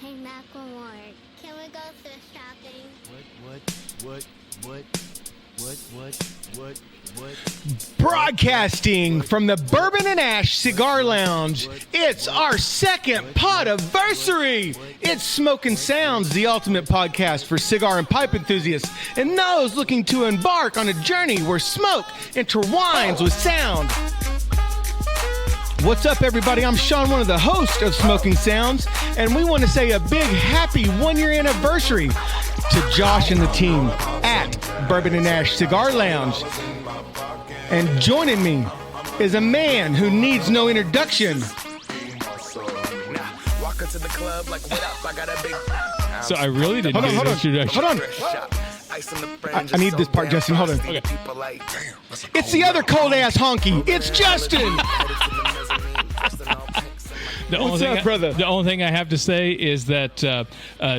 Hey, Macklemore, can we go thrift shopping? What? Broadcasting from the Bourbon and Ash Cigar Lounge, it's our second Podaversary. It's Smoking Sounds, the ultimate podcast for cigar and pipe enthusiasts and those looking to embark on a journey where smoke intertwines with sound. What's up, everybody? I'm Sean, one of the hosts of Smoking Sounds, and we want to say a big happy one-year anniversary to Josh and the team at Bourbon and Ash Cigar Lounge. And joining me is a man who needs no introduction. So I really didn't do an introduction. Hold on. I need this part, Justin. Hold on. Okay. It's the other cold-ass honky. It's Justin. What's up, brother? The only thing I have to say is that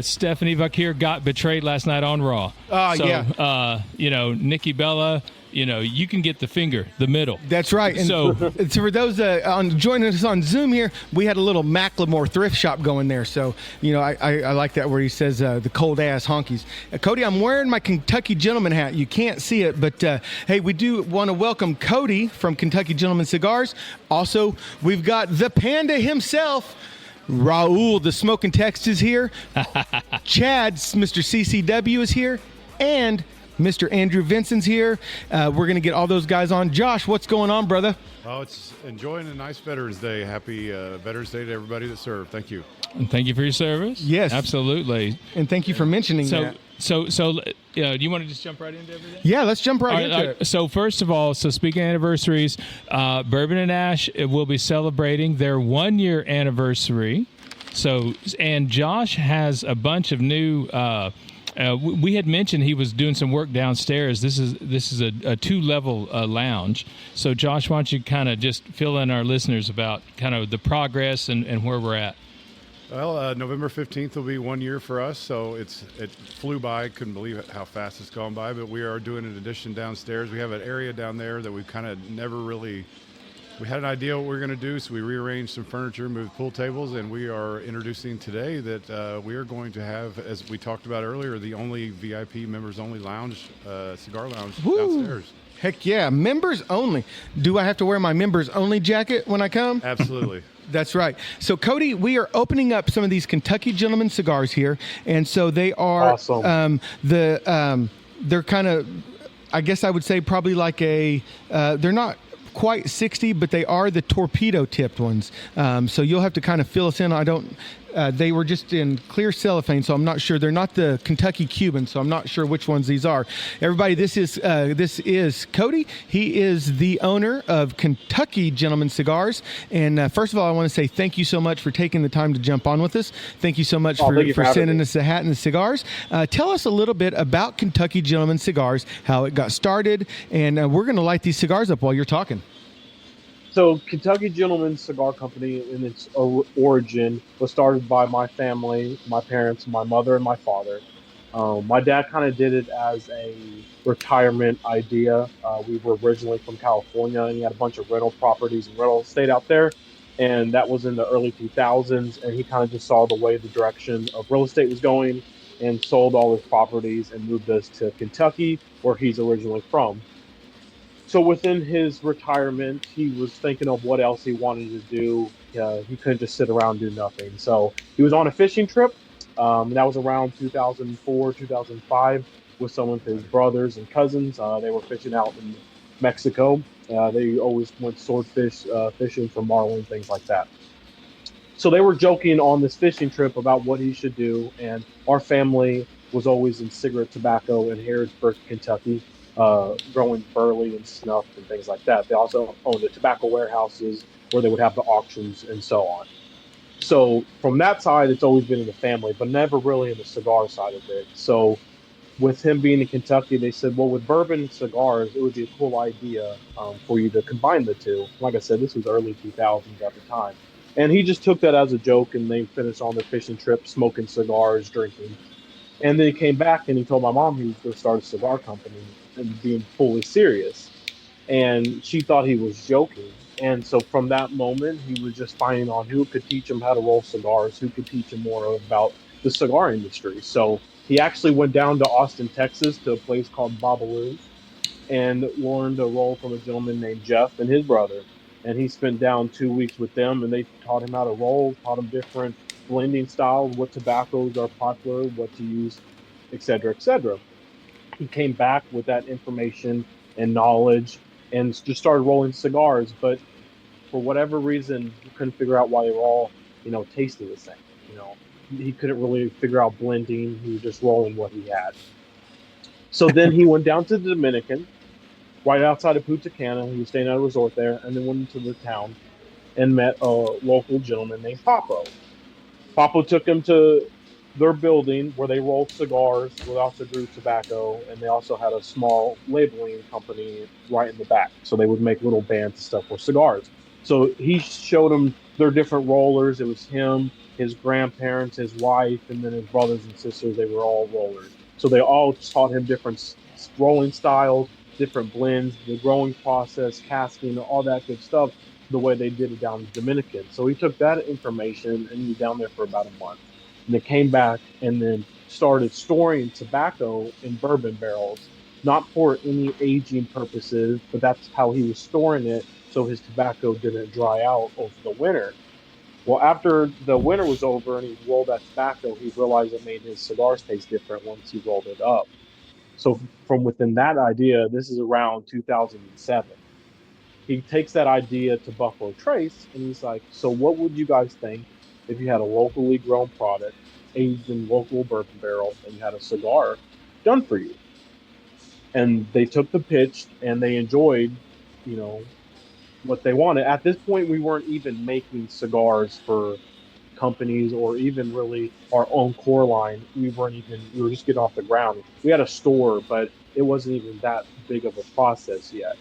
Stephanie Vakir got betrayed last night on Raw. Yeah. Nikki Bella, you can get the finger, the middle. That's right. And so for those joining us on Zoom here, we had a little Macklemore thrift shop going there. So, I like that where he says the cold-ass honkies. Cody, I'm wearing my Kentucky Gentleman hat. You can't see it, but, hey, we do want to welcome Cody from Kentucky Gentleman Cigars. Also, we've got the Panda himself, Raul, the Smoking Text, is here. Chad, Mr. CCW, is here. And Mr. Andrew Vincent's here. We're going to get all those guys on. Josh, what's going on, brother? Oh, it's enjoying a nice Veterans Day. Happy Veterans Day to everybody that served. Thank you. And thank you for your service. Yes. Absolutely. And thank you for mentioning that. So, do you want to just jump right into everything? Yeah, let's jump right into it. So, first of all, speaking of anniversaries, Bourbon and Ash will be celebrating their 1-year anniversary. So, and Josh has a bunch of new. We had mentioned he was doing some work downstairs. This is a 2-level lounge. So, Josh, why don't you kind of just fill in our listeners about kind of the progress and where we're at? Well, November 15th will be 1 year for us, so it flew by. Couldn't believe how fast it's gone by, but we are doing an addition downstairs. We have an area down there that we kind of never really – we had an idea what we were going to do, so we rearranged some furniture, moved pool tables, and we are introducing today that we are going to have, as we talked about earlier, the only VIP members-only lounge, cigar lounge downstairs. Heck yeah, members only. Do I have to wear my members only jacket when I come? Absolutely. That's right. So, Cody, we are opening up some of these Kentucky Gentleman Cigars here, and so they are awesome. They're kind of, I guess I would say probably like they're not quite 60, but they are the torpedo tipped ones. So you'll have to kind of fill us in. They were just in clear cellophane, so I'm not sure. They're not the Kentucky Cuban, so I'm not sure which ones these are. Everybody, this is Cody. He is the owner of Kentucky Gentleman Cigars. And first of all, I want to say thank you so much for taking the time to jump on with us. Thank you so much for sending us the hat and the cigars. Tell us a little bit about Kentucky Gentleman Cigars, how it got started, and we're going to light these cigars up while you're talking. So Kentucky Gentleman Cigar Company in its origin was started by my family, my parents, my mother, and my father. My dad kind of did it as a retirement idea. We were originally from California, and he had a bunch of rental properties and rental estate out there. And that was in the early 2000s, and he kind of just saw the way the direction of real estate was going and sold all his properties and moved us to Kentucky, where he's originally from. So within his retirement, he was thinking of what else he wanted to do. He couldn't just sit around and do nothing. So he was on a fishing trip. That was around 2004, 2005 with some of his brothers and cousins. They were fishing out in Mexico. They always went swordfish fishing for marlin, things like that. So they were joking on this fishing trip about what he should do. And our family was always in cigarette tobacco in Harrisburg, Kentucky. Growing burley and snuff and things like that. They also owned the tobacco warehouses where they would have the auctions and so on. So from that side, it's always been in the family, but never really in the cigar side of it. So with him being in Kentucky, they said, well, with bourbon and cigars, it would be a cool idea for you to combine the two. Like I said, this was early 2000s at the time. And he just took that as a joke, and they finished on their fishing trip, smoking cigars, drinking. And then he came back and he told my mom he was going to start a cigar company and being fully serious. And she thought he was joking. And so from that moment, he was just finding on who could teach him how to roll cigars, who could teach him more about the cigar industry. So he actually went down to Austin, Texas, to a place called Babalu's, and learned to roll from a gentleman named Jeff and his brother. And he spent down 2 weeks with them, and they taught him how to roll, taught him different blending styles, what tobaccos are popular, what to use, et cetera, et cetera. He came back with that information and knowledge and just started rolling cigars. But for whatever reason, he couldn't figure out why they were all, tasting the same. He couldn't really figure out blending. He was just rolling what he had. So then he went down to the Dominican, right outside of Punta Cana. He was staying at a resort there, and then went into the town and met a local gentleman named Papo. Papo took him to their building where they rolled cigars, where they also grew tobacco, and they also had a small labeling company right in the back. So they would make little bands and stuff for cigars. So he showed them their different rollers. It was him, his grandparents, his wife, and then his brothers and sisters. They were all rollers. So they all taught him different rolling styles, different blends, the growing process, casking, all that good stuff, the way they did it down in the Dominican. So he took that information and he was down there for about a month. And they came back and then started storing tobacco in bourbon barrels, not for any aging purposes, but that's how he was storing it so his tobacco didn't dry out over the winter. Well, after the winter was over and he rolled that tobacco, he realized it made his cigars taste different once he rolled it up. So from within that idea, this is around 2007. He takes that idea to Buffalo Trace and he's like, so what would you guys think if you had a locally grown product aged in local bourbon barrel and you had a cigar done for you? And they took the pitch and they enjoyed, what they wanted. At this point, we weren't even making cigars for companies or even really our own core line. We were just getting off the ground. We had a store, but it wasn't even that big of a process yet.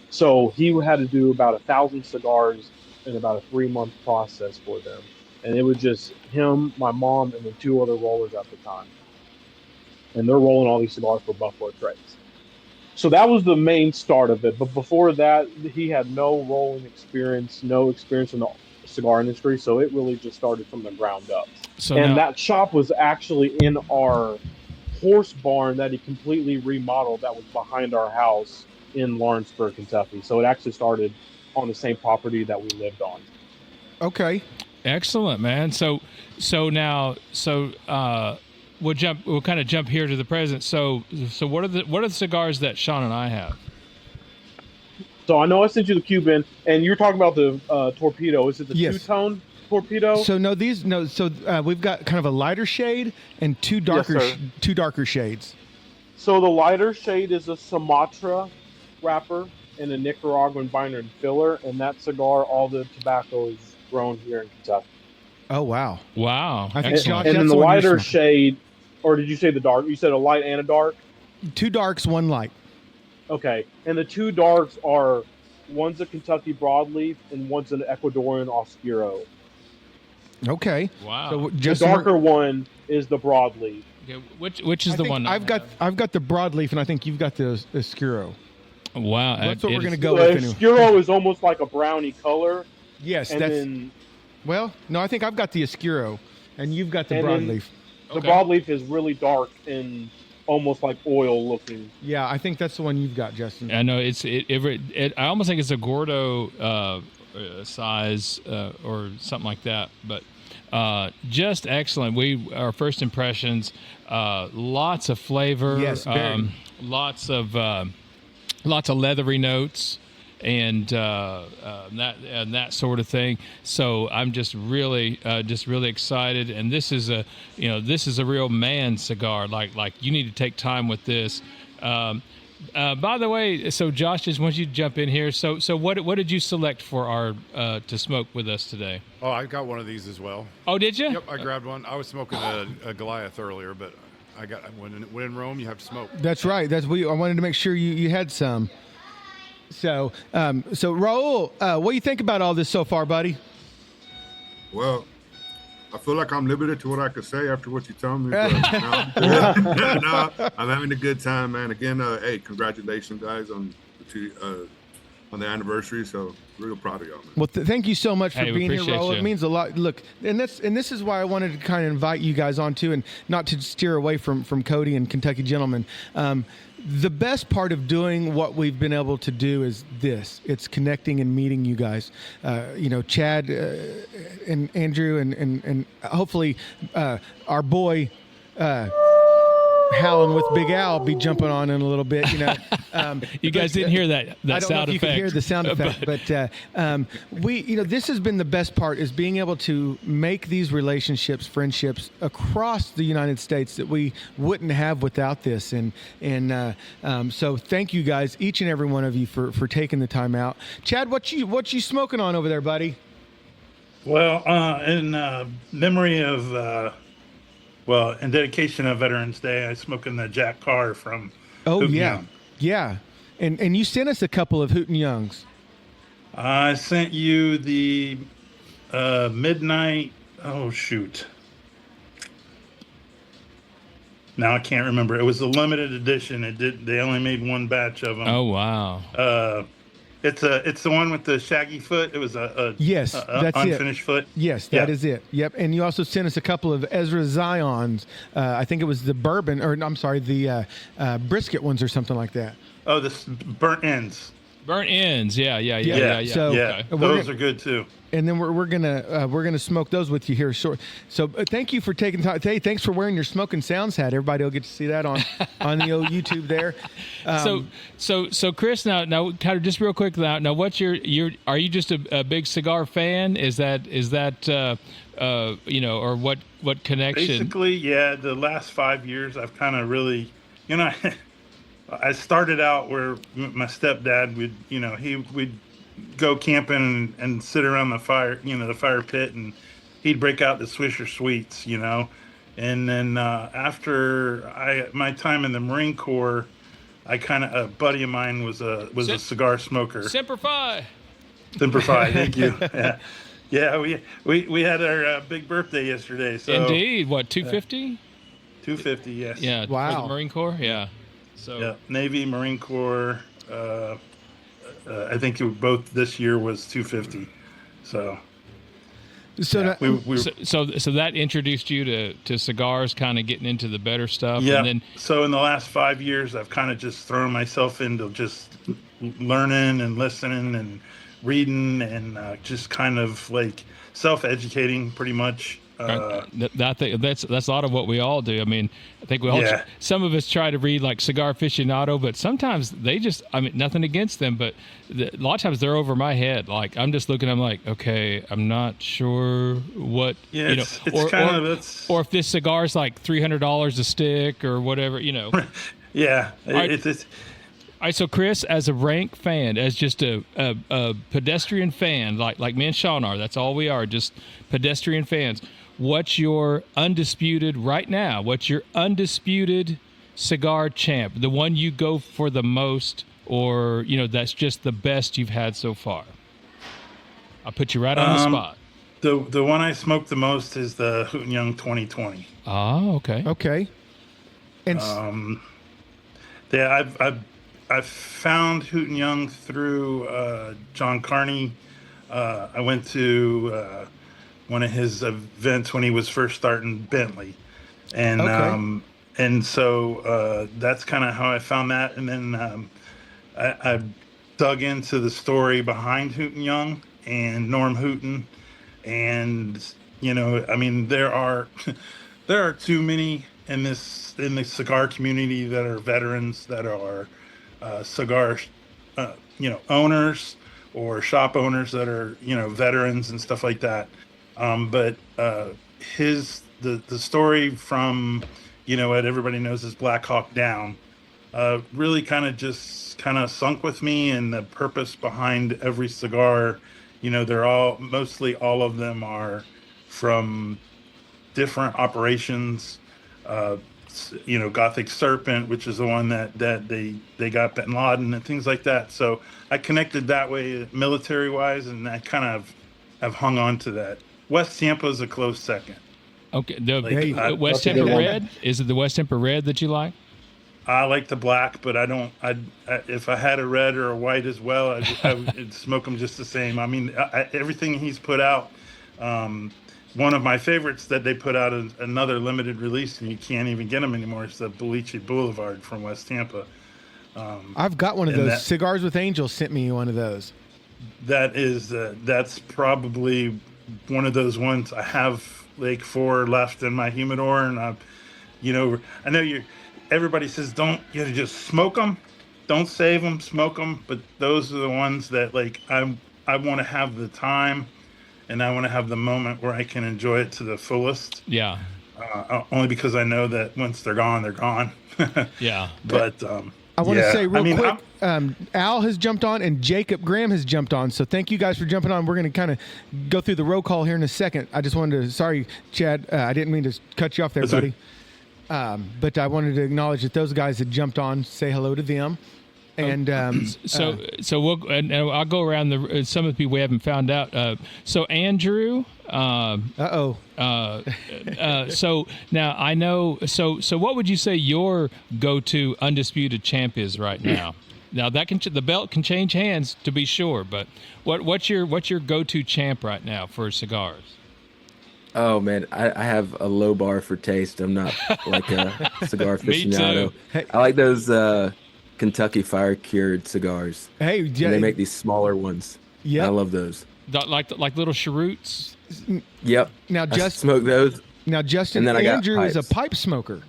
So he had to do about 1,000 cigars in about a 3-month process for them. And it was just him, my mom, and then 2 other rollers at the time. And they're rolling all these cigars for Buffalo Trace. So that was the main start of it. But before that, he had no rolling experience, no experience in the cigar industry. So it really just started from the ground up. That shop was actually in our horse barn that he completely remodeled that was behind our house in Lawrenceburg, Kentucky. So it actually started on the same property that we lived on. Okay. Excellent, man. So we'll kind of jump here to the present. So what are the cigars that Sean and I have? So I know I sent you the Cuban, and you're talking about the Torpedo. Is it the two-tone Torpedo? So we've got kind of a lighter shade and two darker shades. So the lighter shade is a Sumatra wrapper and a Nicaraguan binder and filler, and that cigar, all the tobacco is grown here in Kentucky. Oh wow! I think Josh, and then the lighter shade, or did you say the dark? You said a light and a dark. 2 darks, 1 light. Okay, and the 2 darks are one's a Kentucky broadleaf and one's an Ecuadorian Oscuro. Okay. Wow. So the darker one is the broadleaf. Okay, which is the one? I've got the broadleaf, and I think you've got the Oscuro. Wow. That's what we're going to go with. The Oscuro is almost like a brownie color. Yes, well, no, I think I've got the Oscuro, and you've got the broadleaf. The broadleaf is really dark and almost like oil looking. Yeah, I think that's the one you've got, Justin. I know I almost think it's a Gordo size or something like that, but just excellent. Our first impressions, lots of flavor, yes, lots of leathery notes. And that sort of thing. So I'm just really excited. And this is a real man cigar. Like you need to take time with this. By the way, so Josh, just want you to jump in here. So what did you select for our to smoke with us today? Oh, I got one of these as well. Oh, did you? Yep, I grabbed one. I was smoking a Goliath earlier, but when in Rome, you have to smoke. That's right. I wanted to make sure you had some. So Raul, what do you think about all this so far, buddy? Well, I feel like I'm limited to what I could say after what you told me. But, no, I'm having a good time, man. Again, hey, congratulations, guys, on on the anniversary. So real proud of y'all, man. Well, thank you so much for Hey, we being here, appreciate Raul. you. It means a lot. Look, and this is why I wanted to kind of invite you guys on too, and not to steer away from Cody and Kentucky Gentleman. The best part of doing what we've been able to do is this: it's connecting and meeting you guys. Chad and Andrew, and hopefully our boy. Howling with Big Al be jumping on in a little bit, You guys didn't hear that I don't know sound if you effect. could hear the sound effect, but this has been the best part, is being able to make these relationships, friendships across the United States that we wouldn't have without this. So thank you guys, each and every one of you, for taking the time out. Chad, what you smoking on over there, buddy? Well, in memory of, in dedication of Veterans Day, I smoke in the Jack Carr from Oh, Hoot and yeah. Young. Yeah. And you sent us a couple of Hoot and Youngs. I sent you the midnight. Oh shoot! Now I can't remember. It was a limited edition. They only made one batch of them. Oh wow! It's the one with the shaggy foot. It was Yes, that's unfinished foot. Yes, that is it. Yep. And you also sent us a couple of Ezra Zions. I think it was the bourbon, or I'm sorry, the brisket ones or something like that. Oh, this burnt ends. Burnt ends. Yeah. So those are good too. And then we're gonna smoke those with you here short. So thank you for taking time. Hey, thanks for wearing your Smoking Sounds hat. Everybody will get to see that on the old YouTube there. So Chris, now kind of just real quick now what's your are you just a big cigar fan? Is that or what connection? Basically, yeah. The last 5 years, I've kind of really, I started out where my stepdad would go camping and sit around the fire, the fire pit, and he'd break out the Swisher Sweets, and then after my time in the Marine Corps, a buddy of mine was a cigar smoker. Semper Fi. Semper Fi, thank you. Yeah, we had our big birthday yesterday. So Indeed, what 250? 250, yes. Yeah, wow. For the Marine Corps, yeah. So yeah, Navy, Marine Corps. I think both this year was 250. So so that introduced you to cigars, kind of getting into the better stuff. Yeah. And then, so in the last 5 years, I've kind of just thrown myself into just learning and listening and reading and just kind of like self-educating pretty much. I think that's a lot of what we all do. I mean, I think we all, some of us try to read like Cigar Aficionado, but sometimes they just, nothing against them, but a lot of times they're over my head. Like I'm just looking, I'm like, okay, I'm not sure what, or if this cigar is like $300 a stick or whatever, Yeah. All right, so Chris, as a rank fan, as just a pedestrian fan, like me and Sean are, that's all we are, just pedestrian fans. What's your undisputed cigar champ? The one you go for the most, or that's just the best you've had so far? I'll put you right on the spot. The one I smoke the most is the Hoot and Young 2020. Oh, okay. Okay. And yeah, I've found Hoot and Young through John Carney. I went to one of his events when he was first starting Bentley, and so that's kind of how I found that. And then I dug into the story behind Hoot and Young and Norm Hooten, and there are too many in the cigar community that are veterans, that are cigar owners or shop owners that are veterans and stuff like that. But the story from what everybody knows as Black Hawk Down really kind of sunk with me, and the purpose behind every cigar. They're mostly all of them are from different operations. Gothic Serpent, which is the one that they got Bin Laden and things like that. So I connected that way military wise, and I kind of have hung on to that. West Tampa is a close second. Okay, the West Tampa Red, is it the West Tampa Red that you like? I like the black, but I don't. If I had a red or a white as well, I would smoke them just the same. I mean, everything he's put out. One of my favorites that they put out is another limited release, and you can't even get them anymore. It's the Boliche Boulevard from West Tampa. I've got one of those. Cigars with Angels sent me one of those. That's probably one of those ones. I have like 4 left in my humidor, and I know everybody says just smoke them, don't save them, smoke them. But those are the ones that like I want to have the time, and I want to have the moment where I can enjoy it to the fullest. Yeah. Only because I know that once they're gone, they're gone. Yeah. But I want to say real quick, Al has jumped on and Jacob Graham has jumped on. So thank you guys for jumping on. We're going to kind of go through the roll call here in a second. I just wanted to, sorry, Chad, I didn't mean to cut you off there, buddy. But I wanted to acknowledge that those guys had jumped on, say hello to them. And so we'll and I'll go around some of the people we haven't found out. So Andrew. So now I know. So what would you say your go-to undisputed champ is right now? Now that the belt can change hands to be sure, but what's your go-to champ right now for cigars? Oh man, I have a low bar for taste. I'm not like a cigar aficionado. Hey. I like those Kentucky fire cured cigars. Hey, yeah, they make these smaller ones. Yeah, I love those. Like little cheroots. Yep. Now I smoke those. Now Justin Andrew is a pipe smoker.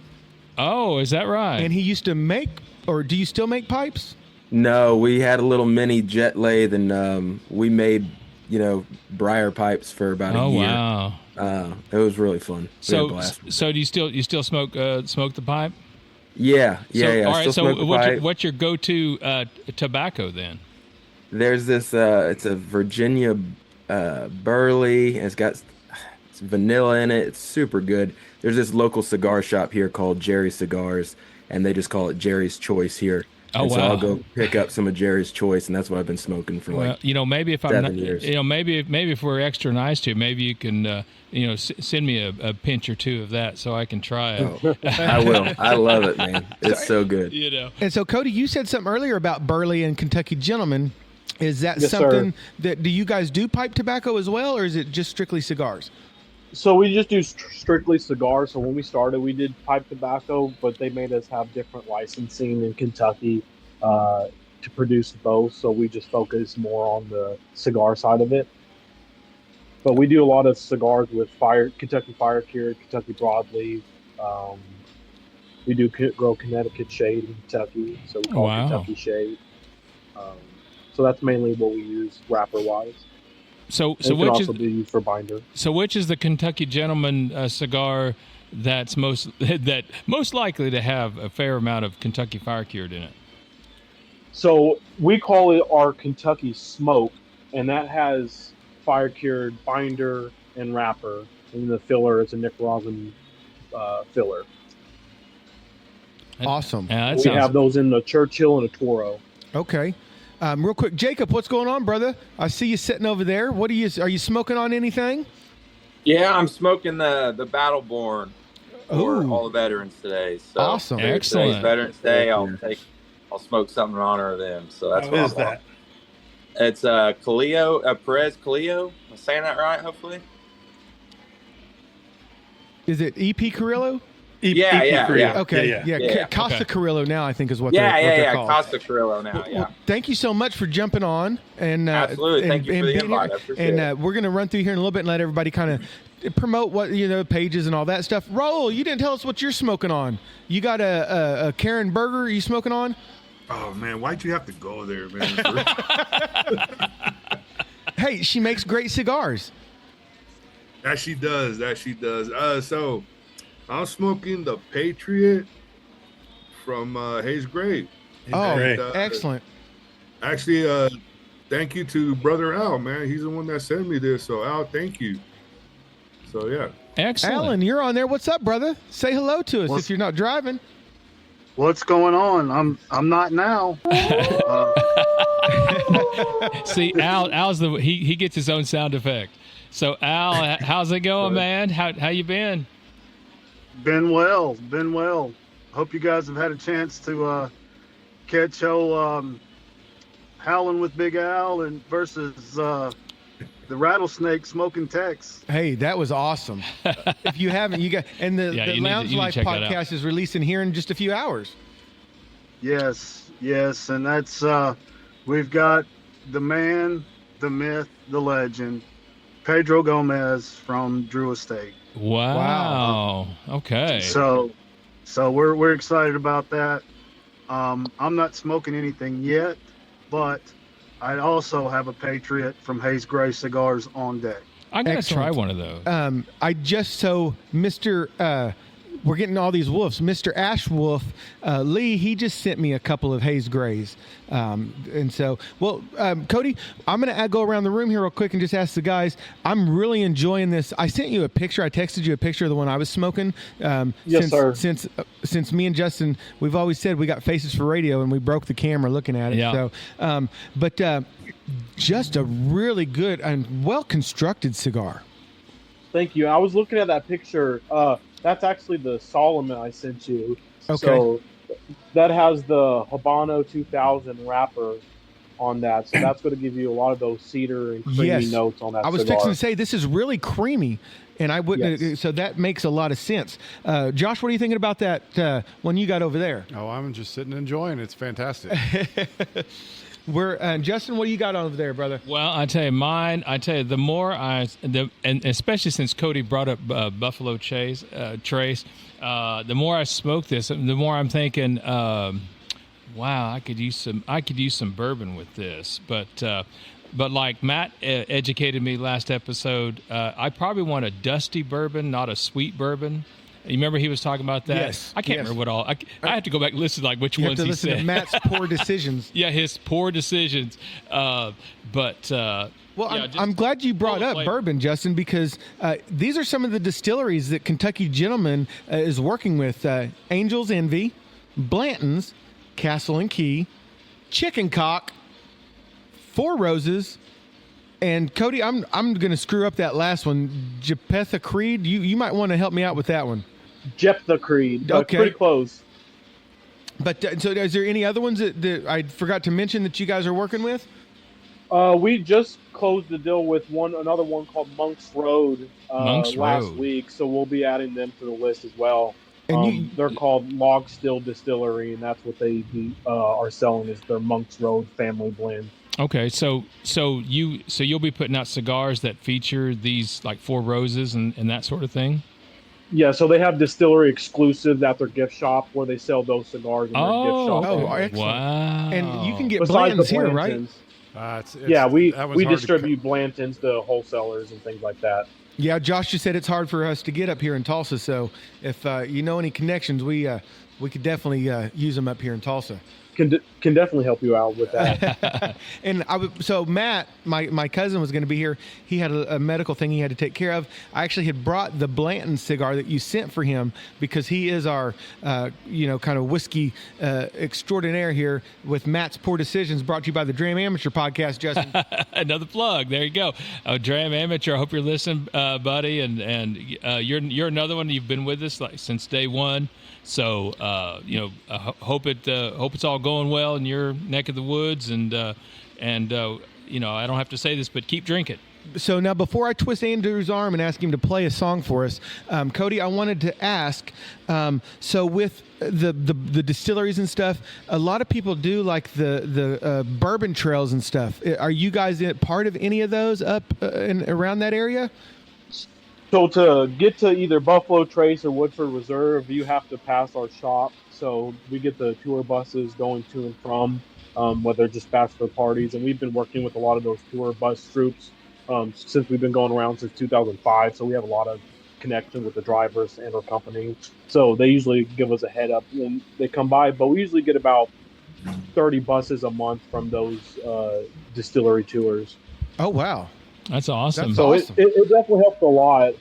Oh, is that right? And he used to make, or do you still make pipes? No, we had a little mini jet lathe, and we made briar pipes for about a year. Oh wow! It was really fun. So do you still smoke the pipe? Yeah. All right. So what's your go-to tobacco then? There's this. It's a Virginia Burley. And it's vanilla in it. It's super good. There's this local cigar shop here called Jerry's Cigars, and they just call it Jerry's Choice here. Oh, wow. So I'll go pick up some of Jerry's Choice, and that's what I've been smoking for maybe if 7 years. Maybe if we're extra nice to you, maybe you can send me a pinch or two of that so I can try it. Oh, I will. I love it, man. It's so good. And so Cody, you said something earlier about Burley and Kentucky Gentleman. Is that Yes, something sir. that, do you guys do pipe tobacco as well, or is it just strictly cigars? So we just do strictly cigars. So when we started, we did pipe tobacco, but they made us have different licensing in Kentucky to produce both. So we just focus more on the cigar side of it. But we do a lot of cigars with Kentucky fire cured, Kentucky broadleaf. We do grow Connecticut shade in Kentucky, so we call it Kentucky shade. So that's mainly what we use wrapper wise. So which which also be used for binder. So which is the Kentucky Gentleman cigar that's most likely to have a fair amount of Kentucky fire cured in it? So we call it our Kentucky Smoke, and that has fire cured binder and wrapper, and the filler is a Nicaraguan filler. Awesome. Yeah, we have those in the Churchill and a Toro. Okay. Real quick, Jacob, what's going on, brother? I see you sitting over there. Are you smoking on anything? Yeah, I'm smoking the Battleborn for all the veterans today. So awesome. Excellent. Today's Veterans Day. I'll smoke something in honor of them. So that's what I'm on. It's Perez Calillo. Am I saying that right, hopefully? Is it EP Carrillo? Yeah. Okay, yeah. Costa Carrillo now, I think, is what they're called. Costa Carrillo now, Well, thank you so much for jumping on. And absolutely. Thank you for the invite. I appreciate it. And we're going to run through here in a little bit and let everybody kind of promote what, pages and all that stuff. Raul, you didn't tell us what you're smoking on. You got a Karen Burger are you smoking on? Oh, man, why'd you have to go there, man? Hey, she makes great cigars. That she does. So I'm smoking the Patriot from Hayes Grape. Excellent. Actually, thank you to Brother Al, man. He's the one that sent me this. So, Al, thank you. So, yeah. Excellent. Alan, you're on there. What's up, brother? Say hello to us if you're not driving. What's going on? I'm not now. See, Al's he gets his own sound effect. So Al, how's it going, man? How you been? Been well. Hope you guys have had a chance to catch Howling with Big Al and versus the Rattlesnake Smoking Tex. Hey, that was awesome. If you haven't, you got and the Lounge Life podcast is releasing here in just a few hours. Yes, and that's we've got the man, the myth, the legend, Pedro Gomez from Drew Estate. Wow. Okay. So we're excited about that. I'm not smoking anything yet, but I also have a Patriot from Hayes Gray Cigars on deck. I'm going to try one of those. Mr. We're getting all these wolves. Mr. Ash Wolf Lee, he just sent me a couple of Hayes Grays. And so, Cody, I'm going to go around the room here real quick and just ask the guys. I'm really enjoying this. I sent you a picture. I texted you a picture of the one I was smoking. Yes, sir. Since me and Justin, we've always said we got faces for radio, and we broke the camera looking at it. Yeah. So, just a really good and well-constructed cigar. Thank you. I was looking at that picture. That's actually the Solomon I sent you. Okay. So that has the Habano 2000 wrapper on that. So that's going to give you a lot of those ceder and creamy notes on that cigar. I was fixing to say, this is really creamy, and I wouldn't. Yes. So that makes a lot of sense. Josh, what are you thinking about that one you got over there? Oh, I'm just sitting enjoying it. It's fantastic. Justin, what do you got over there, brother? Well, I tell you, the more and especially since Cody brought up Buffalo Trace, the more I smoke this, the more I'm thinking, wow, I could use some bourbon with this. But like Matt educated me last episode, I probably want a dusty bourbon, not a sweet bourbon. You remember he was talking about that? Yes. I can't remember what all. I have to go back and listen to which ones he said. You have to listen to Matt's poor decisions. Yeah, his poor decisions. I'm glad you brought up bourbon, Justin, because these are some of the distilleries that Kentucky Gentleman is working with. Angel's Envy, Blanton's, Castle and Key, Chicken Cock, Four Roses, and Cody, I'm going to screw up that last one. Jephthah Creed. You might want to help me out with that one. Jephthah Creed. Okay. Pretty close. But so is there any other ones that I forgot to mention that you guys are working with? We just closed the deal with another one called Monk's Road last week, so we'll be adding them to the list as well. And they're called Log Still Distillery, and that's what they are selling is their Monk's Road family blend. Okay, so you'll be putting out cigars that feature these like Four Roses and that sort of thing? Yeah, so they have distillery exclusives at their gift shop where they sell those cigars in their gift shop. Oh, excellent. Wow. And you can get Besides Blantons here, right? We distribute Blantons to wholesalers and things like that. Yeah, Josh just said it's hard for us to get up here in Tulsa, so if you know any connections, we could definitely use them up here in Tulsa. Can definitely help you out with that. And so Matt, my cousin, was going to be here. He had a medical thing he had to take care of. I actually had brought the Blanton cigar that you sent for him because he is our, kind of whiskey extraordinaire here with Matt's Poor Decisions, brought to you by the Dram Amateur podcast, Justin. Another plug. There you go. Dram Amateur. I hope you're listening, buddy. And you're another one. You've been with us since day one. So, I hope it's all going well in your neck of the woods, and I don't have to say this, but keep drinking. So now, before I twist Andrew's arm and ask him to play a song for us, Cody, I wanted to ask. So with the distilleries and stuff, a lot of people do like the bourbon trails and stuff. Are you guys part of any of those up and around that area? So to get to either Buffalo Trace or Woodford Reserve, you have to pass our shop. So we get the tour buses going to and from, whether just bachelor parties. And we've been working with a lot of those tour bus troops since we've been going around since 2005. So we have a lot of connection with the drivers and our company. So they usually give us a head up when they come by. But we usually get about 30 buses a month from those distillery tours. Oh, wow. That's awesome. So it definitely helps a lot.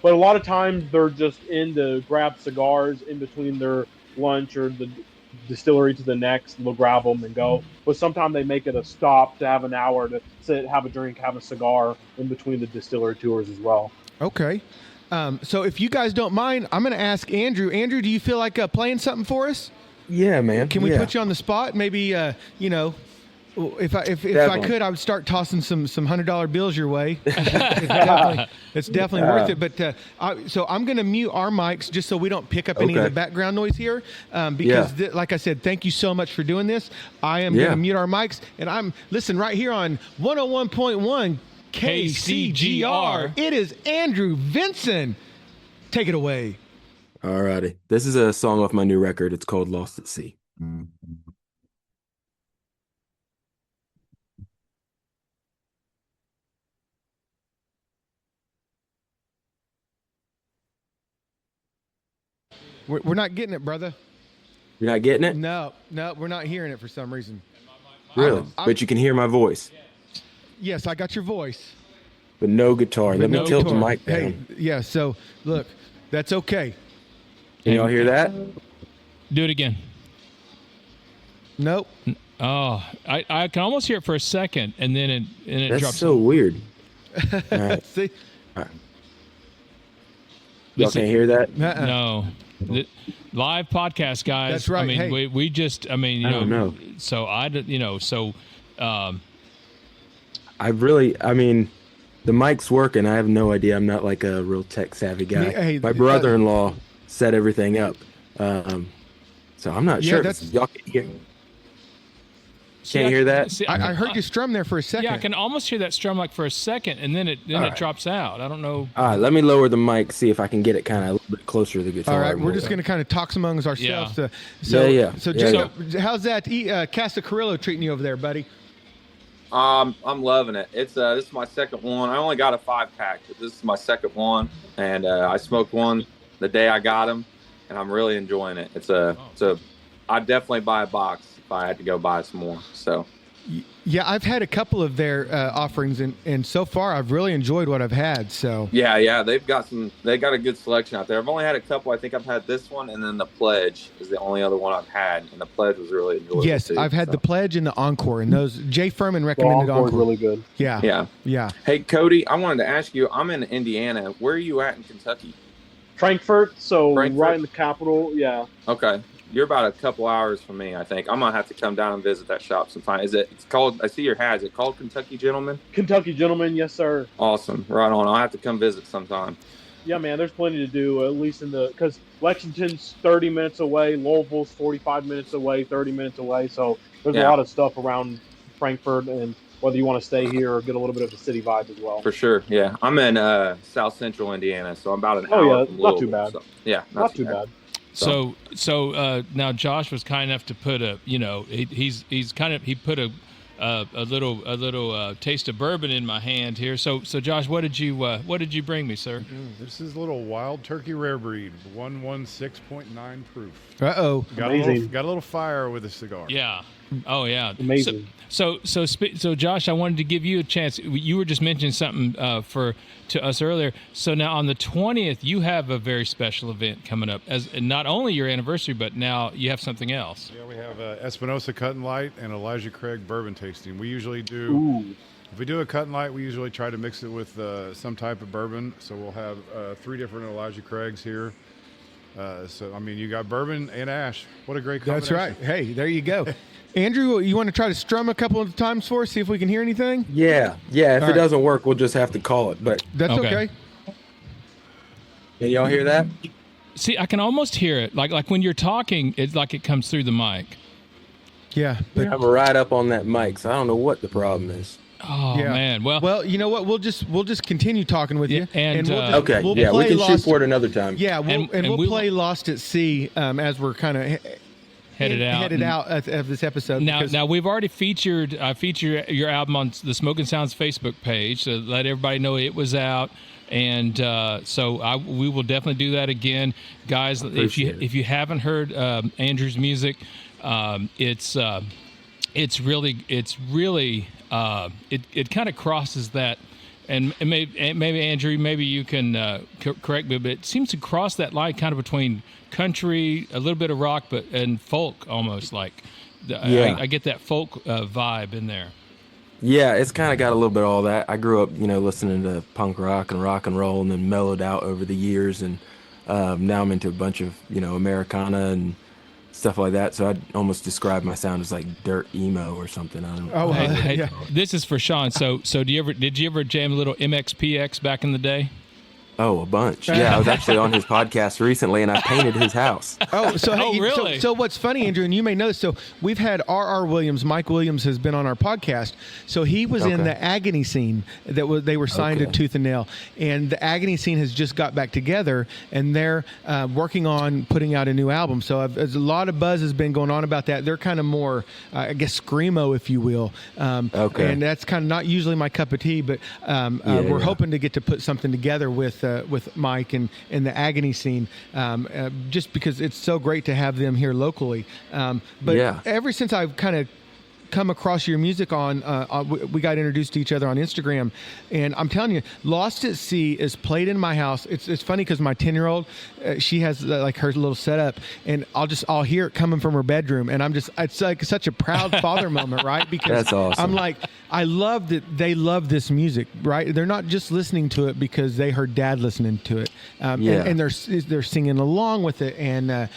But a lot of times they're just in to grab cigars in between their lunch or the distillery to the next. They'll grab them and go. But sometimes they make it a stop to have an hour to sit, have a drink, have a cigar in between the distillery tours as well. Okay. So if you guys don't mind, I'm going to ask Andrew. Andrew, do you feel like playing something for us? Yeah, man. Can we Yeah. put you on the spot? Maybe, if I Definitely. could, I would start tossing some $100 bills your way. It's definitely worth it. But so I'm going to mute our mics just so we don't pick up any of the background noise here. Because, like I said, thank you so much for doing this. I am going to mute our mics, and listen right here on 101.1 KCGR. It is Andrew Vinson. Take it away. All righty. This is a song off my new record. It's called Lost at Sea. We're not getting it, brother. You're not getting it? No, we're not hearing it for some reason. Really? But you can hear my voice. Yes, I got your voice. But no guitar. Let me tilt the mic down. Hey, yeah, so look, that's okay. Can y'all hear that? Do it again. Nope. Oh, I can almost hear it for a second, and then it That's drops. so weird. See? Y'all can't hear that? No. Live podcast, guys. That's right. I mean, Hey. we just, I mean, you don't know. So I mean, the mic's working. I have no idea. I'm not like a real tech savvy guy. Hey, my brother-in-law set everything up. So I'm not sure. Y'all can hear. Can't hear that? I heard you strum there for a second. Yeah, I can almost hear that strum like for a second, and then it drops out. I don't know. All right, let me lower the mic, see if I can get it kind of a little bit closer to the guitar. All right, we're just going to kind of talk amongst ourselves. Yeah. So Jay, how's that Casa Carrillo treating you over there, buddy? I'm loving it. It's this is my second one. I only got a 5-pack, but this is my second one, and I smoked one the day I got them, and I'm really enjoying it. I'd definitely buy a box if I had to go buy some more. So. Yeah, I've had a couple of their offerings, and so far I've really enjoyed what I've had. So yeah, they got a good selection out there. I've only had a couple. I think I've had this one, and then the Pledge is the only other one I've had, and the Pledge was really enjoyable. Yes, too, I've had the Pledge and the Encore, and those Jay Furman recommended Encore. Encore. Really good. Yeah. Hey, Cody, I wanted to ask you. I'm in Indiana. Where are you at in Kentucky? Frankfurt, right in the capital. Yeah. Okay. You're about a couple hours from me, I think. I'm gonna have to come down and visit that shop sometime. It's called? I see your hat. Is it called Kentucky Gentleman? Kentucky Gentleman, yes, sir. Awesome. Right on. I'll have to come visit sometime. Yeah, man. There's plenty to do. At least because Lexington's 30 minutes away, Louisville's 45 minutes away, 30 minutes away. So there's a lot of stuff around Frankfurt, and whether you want to stay here or get a little bit of a city vibe as well. For sure. Yeah, I'm in South Central Indiana, so I'm about an hour from Louisville. Not too bad. So, yeah, not too bad. So now Josh was kind enough to put he put a little taste of bourbon in my hand here. So Josh, what did you bring me, sir? This is a little Wild Turkey Rare Breed, 116.9 proof. Uh-oh. Got a little fire with a cigar. Yeah. Oh yeah. Amazing. So Josh, I wanted to give you a chance. You were just mentioning something to us earlier. So now on the 20th, you have a very special event coming up, as not only your anniversary, but now you have something else. Yeah, we have Espinosa Cut and Light and Elijah Craig bourbon tasting. We usually do. If we do a cut and light, we usually try to mix it with some type of bourbon. So we'll have 3 different Elijah Craigs here. So I mean, you got bourbon and ash. What a great combination. That's right. Hey, there you go. Andrew, you want to try to strum a couple of times for us, see if we can hear anything? Yeah. If it doesn't work, we'll just have to call it. But that's okay. Can y'all hear that? See, I can almost hear it. Like when you're talking, it's like it comes through the mic. Yeah. But I'm right up on that mic, so I don't know what the problem is. Oh man. Well, you know what? We'll just continue talking with you, and we'll we can shoot for it another time. Yeah, we'll play Lost at Sea as we're kind of headed out of this episode. Now we've already featured your album on the Smoking Sounds Facebook page, so let everybody know it was out. And we will definitely do that again, guys. If you haven't heard Andrew's music, it's really it kind of crosses that, and maybe Andrew, maybe you can correct me, but it seems to cross that line kind of between country, a little bit of rock, and folk almost. Like I get that folk vibe in there. Yeah, it's kind of got a little bit of all that. I grew up, listening to punk rock and roll, and then mellowed out over the years, and now I'm into a bunch of, Americana and stuff like that. So I'd almost describe my sound as like dirt emo or something. I don't know. Oh, Hey, yeah. this is for Sean. So did you ever jam a little MXPX back in the day? Oh, a bunch. Yeah, I was actually on his podcast recently, and I painted his house. Oh, so Oh, hey, really? So what's funny, Andrew, and you may know this. So we've had R.R. Williams. Mike Williams has been on our podcast. So he was in Okay. the Agony scene they were signed Okay. to Tooth and Nail, and the Agony scene has just got back together, and they're working on putting out a new album. So there's a lot of buzz has been going on about that. They're kind of more, I guess, screamo, if you will. Okay. And that's kind of not usually my cup of tea, but we're hoping to get to put something together with Mike and the Agony scene, just because it's so great to have them here locally. But Yeah. ever since I've kind of come across your music we got introduced to each other on Instagram, and I'm telling you, Lost at Sea is played in my house. It's funny because my 10-year-old, she has like her little setup, and I'll hear it coming from her bedroom, and it's like such a proud father moment, right? Because That's awesome. I'm like, I love that they love this music, right? They're not just listening to it because they heard Dad listening to it, and they're singing along with it, and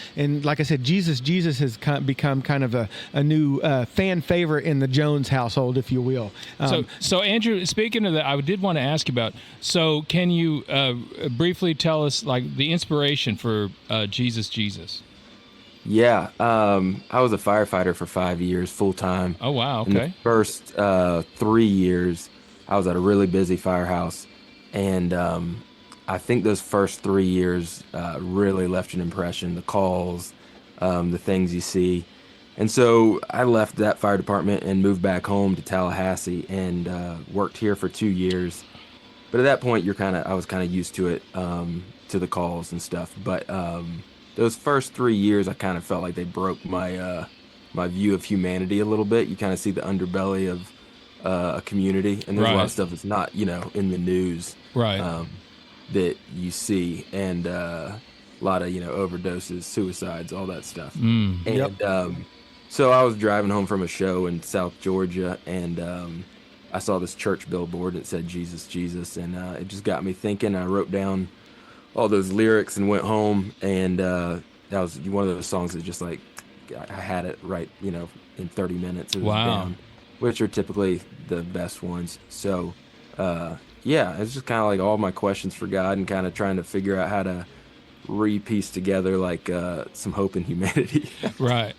like I said, Jesus has become kind of a new fan favorite in the Jones household, if you will. So Andrew, speaking of that, I did want to ask you about. So can you briefly tell us like the inspiration for Jesus? Yeah, I was a firefighter for 5 years, full time. Oh wow, In the okay. first 3 years, I was at a really busy firehouse, and I think those first 3 years really left an impression. The calls, the things you see, and so I left that fire department and moved back home to Tallahassee and worked here for 2 years. But at that point, I was kind of used to it, to the calls and stuff. But those first 3 years, I kind of felt like they broke my my view of humanity a little bit. You kind of see the underbelly of a community, and there's a lot Right. of stuff that's not, in the news, Right. that you see, and a lot of, overdoses, suicides, all that stuff. Mm. And so I was driving home from a show in South Georgia, and I saw this church billboard that said Jesus, Jesus, and it just got me thinking. I wrote down all those lyrics and went home, and that was one of those songs that just like I had it right, in 30 minutes. It was Wow. down, which are typically the best ones. So yeah, it's just kind of like all my questions for God and kind of trying to figure out how to re-piece together like some hope in humanity. Right.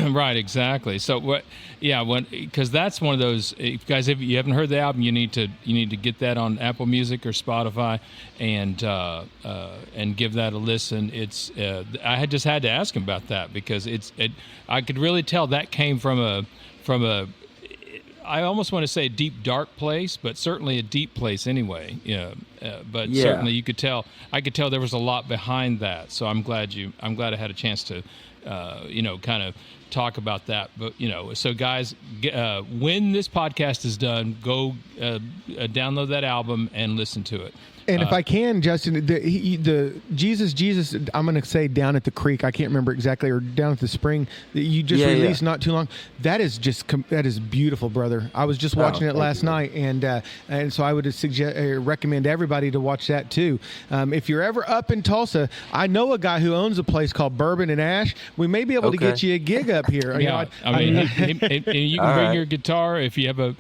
Right, exactly. So what? Yeah, because that's one of those. Guys, if you haven't heard the album, you need to get that on Apple Music or Spotify, and give that a listen. It's I had just had to ask him about that because I could really tell that came from a I almost want to say a deep dark place, but certainly a deep place anyway. But Yeah. certainly you could tell. I could tell there was a lot behind that. So I'm glad I had a chance to. Kind of talk about that. But, so guys, when this podcast is done, go download that album and listen to it. And if I can, Justin, the Jesus, I'm going to say down at the creek. I can't remember exactly, or down at the spring that you just released not too long. That is that is beautiful, brother. I was just watching it last night, and so I would recommend everybody to watch that too. If you're ever up in Tulsa, I know a guy who owns a place called Bourbon and Ash. We may be able to get you a gig up here. Yeah, you can bring your guitar if you have a,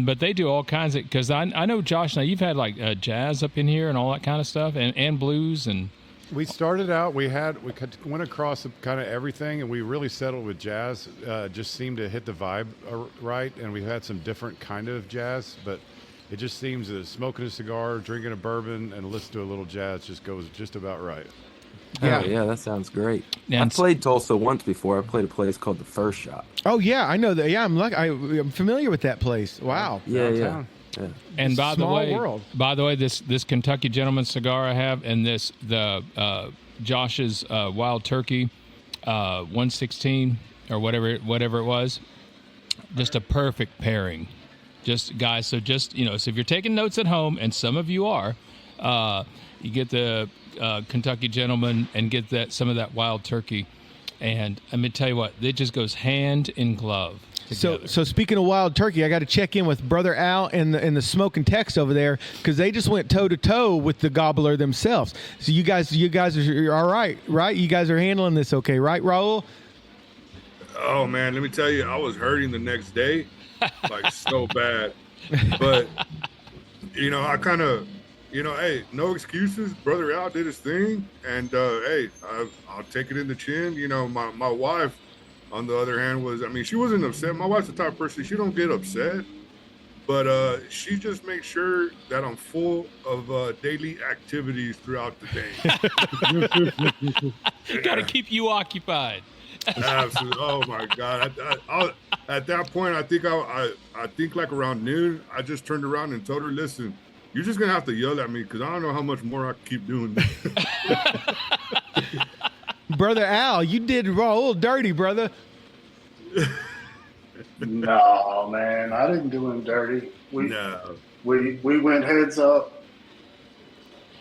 but they do all kinds of, because I know, Josh, now you've had like jazz up in here and all that kind of stuff, and blues, and We started out, we went across kind of everything, and we really settled with jazz. Just seemed to hit the vibe right, and we had some different kind of jazz, but it just seems that smoking a cigar, drinking a bourbon, and listening to a little jazz just goes just about right. Yeah, that sounds great. Yeah, I played Tulsa once before. I played a place called the First Shop. Oh yeah, I know that. Yeah, I'm familiar with that place. Wow. Yeah. And by Small the way, world. this Kentucky Gentleman cigar I have, and Josh's Wild Turkey 116 or whatever it was, just a perfect pairing. Just guys, so if you're taking notes at home, and some of you are, you get the Kentucky Gentleman and get some of that Wild Turkey, and let me tell you what, it just goes hand in glove. together. So speaking of wild turkey, I got to check in with Brother Al and the smoking Tex over there, because they just went toe to toe with the gobbler themselves. So you guys are all right? You guys are handling this okay, right, Raul? Oh man, let me tell you, I was hurting the next day, like so bad. But I kind of, hey, no excuses. Brother Al did his thing, and hey, I'll take it in the chin. My wife, on the other hand, she wasn't upset. My wife's the type of person, she don't get upset, but she just makes sure that I'm full of daily activities throughout the day. Got to keep you occupied. Absolutely. Oh my God. At that point, I think like around noon, I just turned around and told her, listen, you're just going to have to yell at me, because I don't know how much more I can keep doing this. Brother Al, you did Raul dirty, brother. No, man, I didn't do him dirty. We went heads up.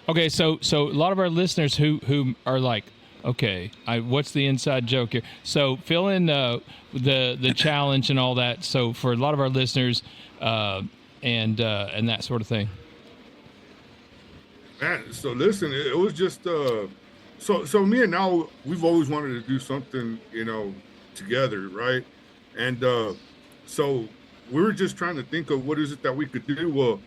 Okay, so a lot of our listeners who are like, okay, what's the inside joke here? So fill in the challenge and all that. So for a lot of our listeners, and that sort of thing. Man, so listen, it was just so me and Al, we've always wanted to do something, together, right? And so we were just trying to think of what is it that we could do. Well,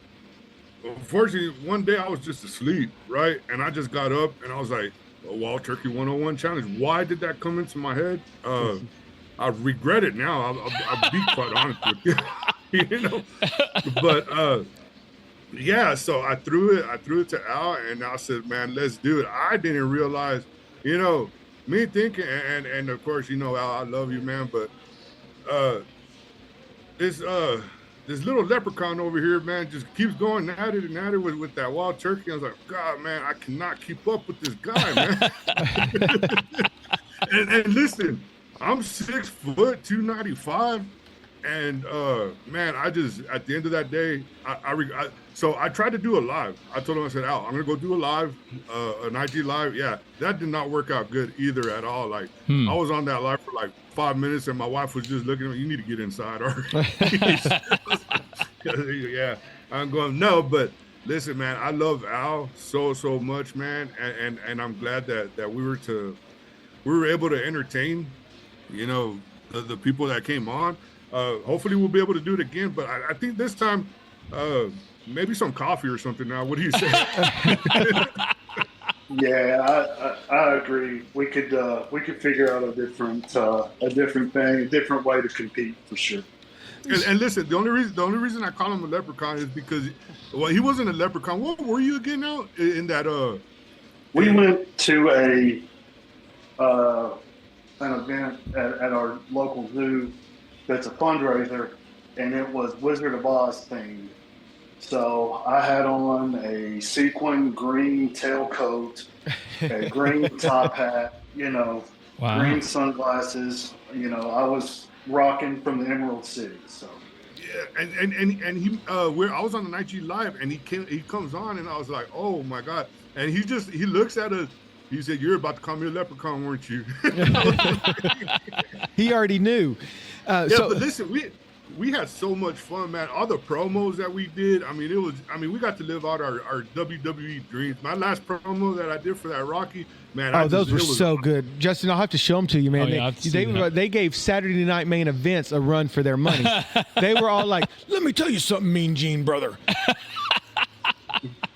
unfortunately, one day I was just asleep, right? And I just got up and I was like, a Wild Turkey 101 challenge. Why did that come into my head? I regret it now. I'll be quite honest with you. But yeah, so I threw it to Al, and Al said, man, let's do it. I didn't realize, me thinking, and of course, Al, I love you, man, but this little leprechaun over here, man, just keeps going at it with that wild turkey. I was like, God, man, I cannot keep up with this guy, man. and listen, I'm 6 foot 295, and man, I just, at the end of that day, so I tried to do a live. I told him, I said, Al, I'm gonna go do a live, an IG live. Yeah, that did not work out good either at all. Like I was on that live for like 5 minutes, and my wife was just looking at me, you need to get inside already. Yeah, I'm going, no, but listen, man, I love Al so much, man, and I'm glad that we were able to entertain, the people that came on. Hopefully we'll be able to do it again, but I think this time, maybe some coffee or something. Now, what do you say? Yeah, I agree. We could figure out a different thing, a different way to compete for sure. And listen, the only reason I call him a leprechaun is because, well, he wasn't a leprechaun. What were you again now in that? We went to an event at our local zoo that's a fundraiser, and it was Wizard of Oz themed. So I had on a sequin green tailcoat, a green top hat, Wow. green sunglasses. I was rocking from the Emerald City. So yeah, and he I was on the IG live, and he comes on, and I was like, oh my God, and he looks at us. He said, "You're about to call me a leprechaun, weren't you?" He already knew. But listen, we had so much fun, man. All the promos that we did, we got to live out our WWE dreams. My last promo that I did for that Rocky, man. Those were so good. Justin, I'll have to show them to you, man. They gave Saturday Night Main Events a run for their money. They were all like, let me tell you something, Mean Gene, brother.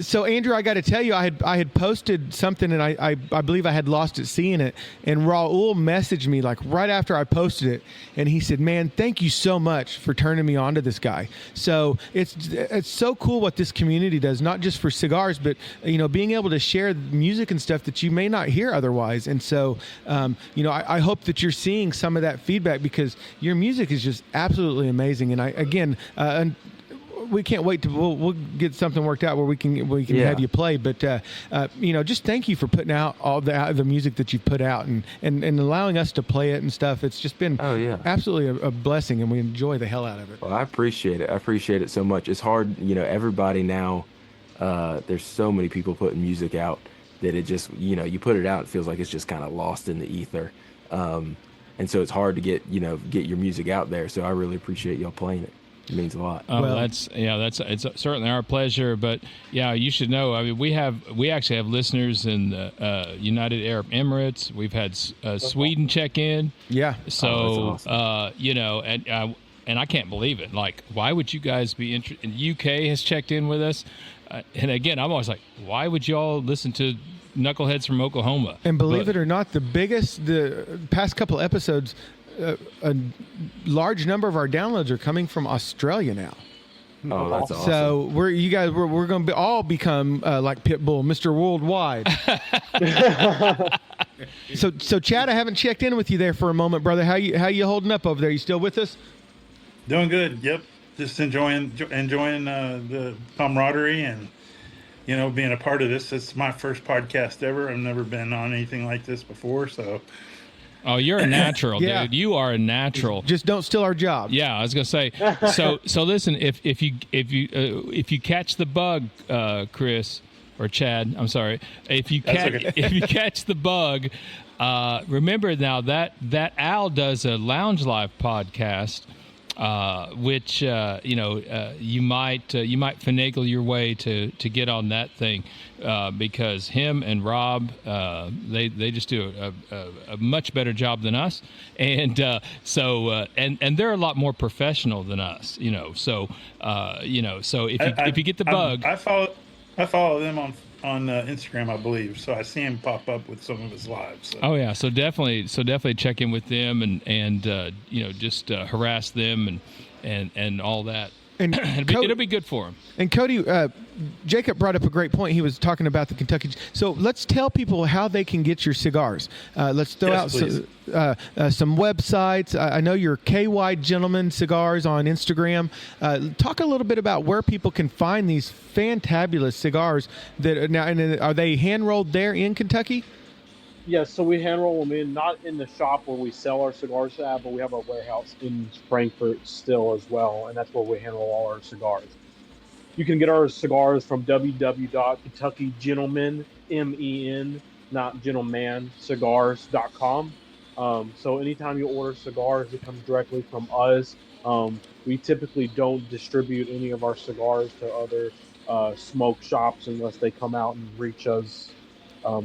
So, Andrew, I got to tell you, I had posted something, and I believe I had lost it seeing it. And Raul messaged me like right after I posted it, and he said, "Man, thank you so much for turning me on to this guy." So it's so cool what this community does, not just for cigars, but being able to share music and stuff that you may not hear otherwise. And so, I hope that you're seeing some of that feedback, because your music is just absolutely amazing. And we can't wait to we'll get something worked out where we can have you play. But just thank you for putting out all the music that you've put out and allowing us to play it and stuff. It's just been absolutely a blessing, and we enjoy the hell out of it. Well, I appreciate it. I appreciate it so much. It's hard, everybody now. There's so many people putting music out that it just you put it out, it feels like it's just kind of lost in the ether. and so it's hard to get your music out there. So I really appreciate y'all playing it. It means a lot. Oh, it's certainly our pleasure. But yeah, you should know. I mean, we actually have listeners in the United Arab Emirates. We've had Sweden check in. Yeah. So that's awesome. And I can't believe it. Like, why would you guys be interested? UK has checked in with us, and again, I'm always like, why would y'all listen to knuckleheads from Oklahoma? And believe it or not, the past couple episodes, a large number of our downloads are coming from Australia now. Oh, that's awesome. So we're going to all become like Pitbull, Mr. Worldwide. So Chad, I haven't checked in with you there for a moment, brother. How you holding up over there? You still with us? Doing good. Yep. Just enjoying the camaraderie and being a part of this. It's my first podcast ever. I've never been on anything like this before, so. Oh, you're a natural, Yeah. dude. You are a natural. Just don't steal our job. Yeah, I was gonna say. So listen, if you catch the bug, Chris or Chad, I'm sorry. If you catch the bug, remember now that Al does a Lounge Live podcast. Which you might finagle your way to get on that thing, because him and Rob they just do a much better job than us, and so they're a lot more professional than us, So if you get the bug, I follow them on Instagram, I believe. So I see him pop up with some of his lives. So. Oh yeah, so definitely check in with them and just harass them and all that. And it'll be good for him. And Cody, Jacob brought up a great point. He was talking about the Kentucky. So let's tell people how they can get your cigars. Let's throw out some websites. I know you're KY Gentleman Cigars on Instagram. Talk a little bit about where people can find these fantabulous cigars. Are they hand rolled there in Kentucky? Yes, so we hand roll them in, not in the shop where we sell our cigars at, but we have a warehouse in Frankfurt still as well, and that's where we hand roll all our cigars. You can get our cigars from www.KentuckyGentleman, MEN, not gentleman, cigars.com. So anytime you order cigars, it comes directly from us. We typically don't distribute any of our cigars to other smoke shops unless they come out and reach us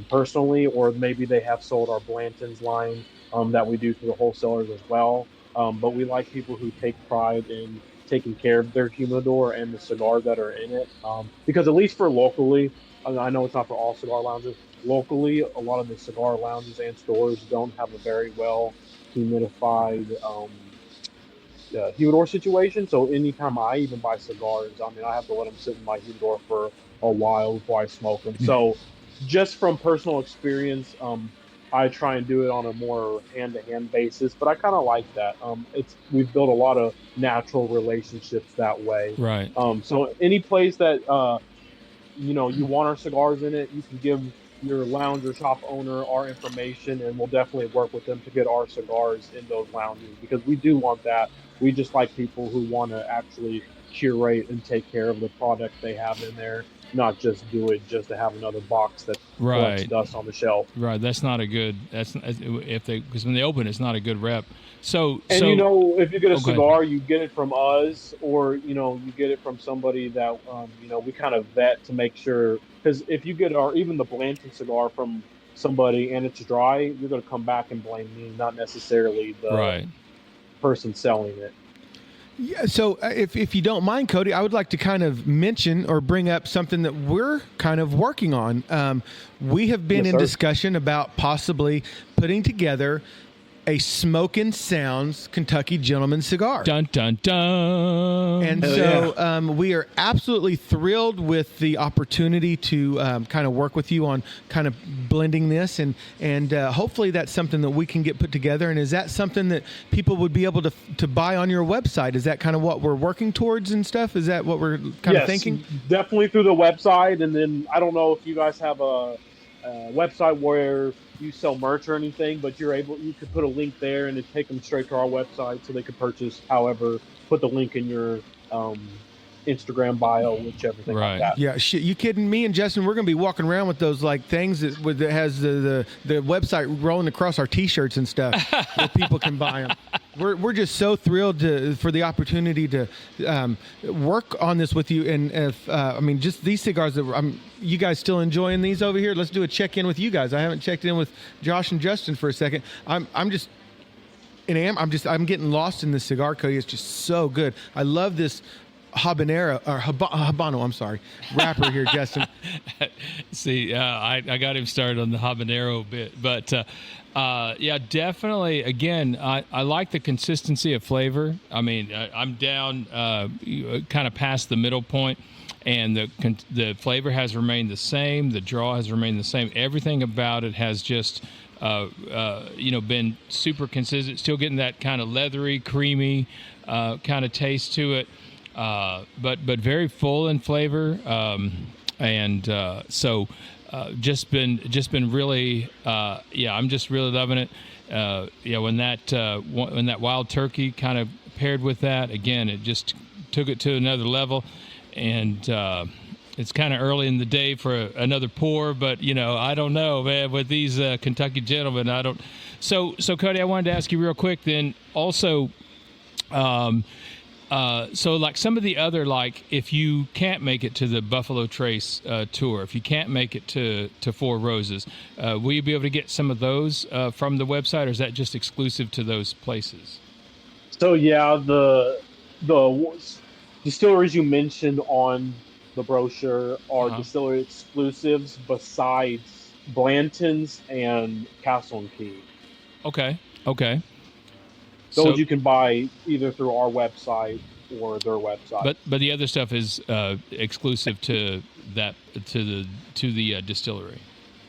personally, or maybe they have sold our Blanton's line that we do through the wholesalers as well. But we like people who take pride in taking care of their humidor and the cigars that are in it. Because at least for locally, I know it's not for all cigar lounges, locally, a lot of the cigar lounges and stores don't have a very well humidified humidor situation. So anytime I even buy cigars, I have to let them sit in my humidor for a while before I smoke them. So just from personal experience, I try and do it on a more hand-to-hand basis, but I kind of like that. We've built a lot of natural relationships that way. Right. So any place that you want our cigars in it, you can give your lounge or shop owner our information, and we'll definitely work with them to get our cigars in those lounges, because we do want that. We just like people who want to actually curate and take care of the product they have in there, not just do it just to have another box that collects dust on the shelf. Right. That's not a good. Because when they open, it's not a good rep. So if you get a cigar, you get it from us, or you get it from somebody that we kind of vet to make sure. Because if you get even the Blanton cigar from somebody and it's dry, you're going to come back and blame me, not necessarily the person selling it. Yeah, so if you don't mind, Cody, I would like to kind of mention or bring up something that we're kind of working on. We have been in discussion about possibly putting together a Smokin' Sounds Kentucky Gentleman cigar. Dun, dun, dun. And we are absolutely thrilled with the opportunity to kind of work with you on kind of blending this. And hopefully that's something that we can get put together. And is that something that people would be able to buy on your website? Is that kind of what we're working towards and stuff? Is that what we're kind of thinking? Definitely through the website. And then I don't know if you guys have a website where you sell merch or anything, but you could put a link there and it'd take them straight to our website so they could purchase. However, put the link in your Instagram bio, which everything Right. like that. Yeah, shit. You kidding me? And Justin, we're gonna be walking around with those like things that has the website rolling across our T-shirts and stuff, where people can buy them. We're just so thrilled for the opportunity to work on this with you. And if I mean, just these cigars that you guys still enjoying these over here? Let's do a check in with you guys. I haven't checked in with Josh and Justin for a second. I'm getting lost in this cigar, Cody. It's just so good. I love this habanero or habano. I'm sorry, wrapper here, Justin. See, I got him started on the habanero bit, but yeah, definitely. Again, I like the consistency of flavor. I mean, I'm down kind of past the middle point, and the flavor has remained the same. The draw has remained the same. Everything about it has just been super consistent. Still getting that kind of leathery, creamy kind of taste to it. But very full in flavor, just been really I'm just really loving it. When that wild turkey kind of paired with that, again, it just took it to another level. And it's kind of early in the day for another pour, but I don't know, man, with these Kentucky Gentlemen, I don't. So Cody, I wanted to ask you real quick then also. So like some of the other, like if you can't make it to the Buffalo Trace tour, if you can't make it to Four Roses, will you be able to get some of those from the website, or is that just exclusive to those places? So yeah, the distilleries you mentioned on the brochure are distillery exclusives besides Blanton's and Castle and Key. Okay. Those you can buy either through our website or their website. But the other stuff is exclusive to the distillery.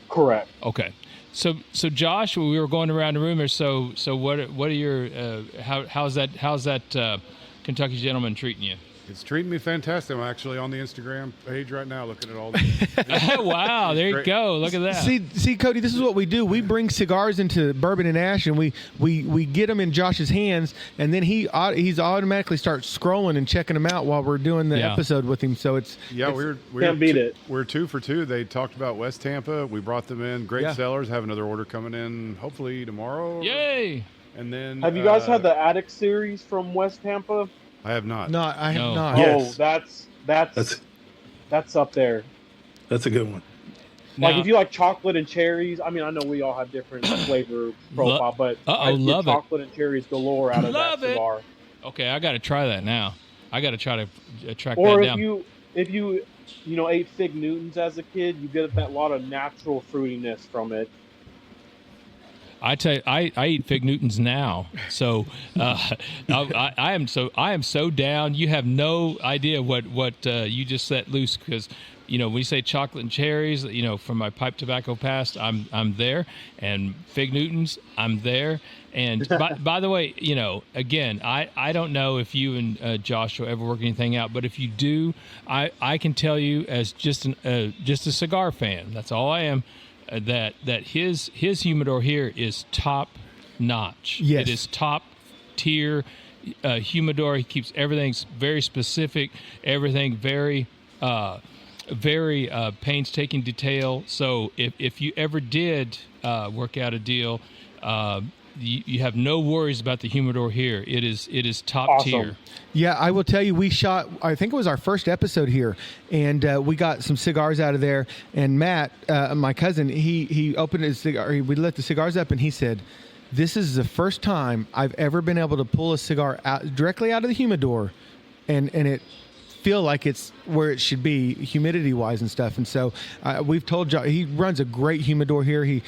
Correct. Okay. So Josh, we were going around the room here. So what are your how's that Kentucky Gentleman treating you? It's treating me fantastic. I'm actually on the Instagram page right now looking at all the Wow, there you go. Look at that. See, Cody, this is what we do. We bring cigars into Bourbon and Ash, and we get them in Josh's hands, and then he's automatically starts scrolling and checking them out while we're doing the episode with him. So we're can't beat it. We're 2 for 2. They talked about West Tampa. We brought them in. Great sellers. Have another order coming in hopefully tomorrow. Yay! And then have you guys had the Attic series from West Tampa? I have not. No, I have not. Yes. Oh, that's up there. That's a good one. Like if you like chocolate and cherries, I mean, I know we all have different flavor profile, but I get chocolate and cherries galore out of that cigar. Okay, I got to try that now. I got to try to track or that down. Or if you ate Fig Newtons as a kid, you get that lot of natural fruitiness from it. I tell you, I eat Fig Newtons now, so I am so down. You have no idea what you just set loose, because when you say chocolate and cherries, from my pipe tobacco past, I'm there, and Fig Newtons, I'm there. And by the way, again, I don't know if you and Josh will ever work anything out, but if you do, I can tell you as just a cigar fan, that's all I am. That his humidor here is top notch. Yes. It is top tier humidor. He keeps everything very specific, everything very painstaking detail. So if you ever did work out a deal, you have no worries about the humidor here. It is top tier. Yeah, I will tell you, we shot, I think it was our first episode here, and we got some cigars out of there. And Matt, my cousin, he opened his cigar. We lit the cigars up, and he said, "This is the first time I've ever been able to pull a cigar directly out of the humidor, and it feel like it's where it should be humidity wise and stuff." And so we've told Josh, he runs a great humidor here. He,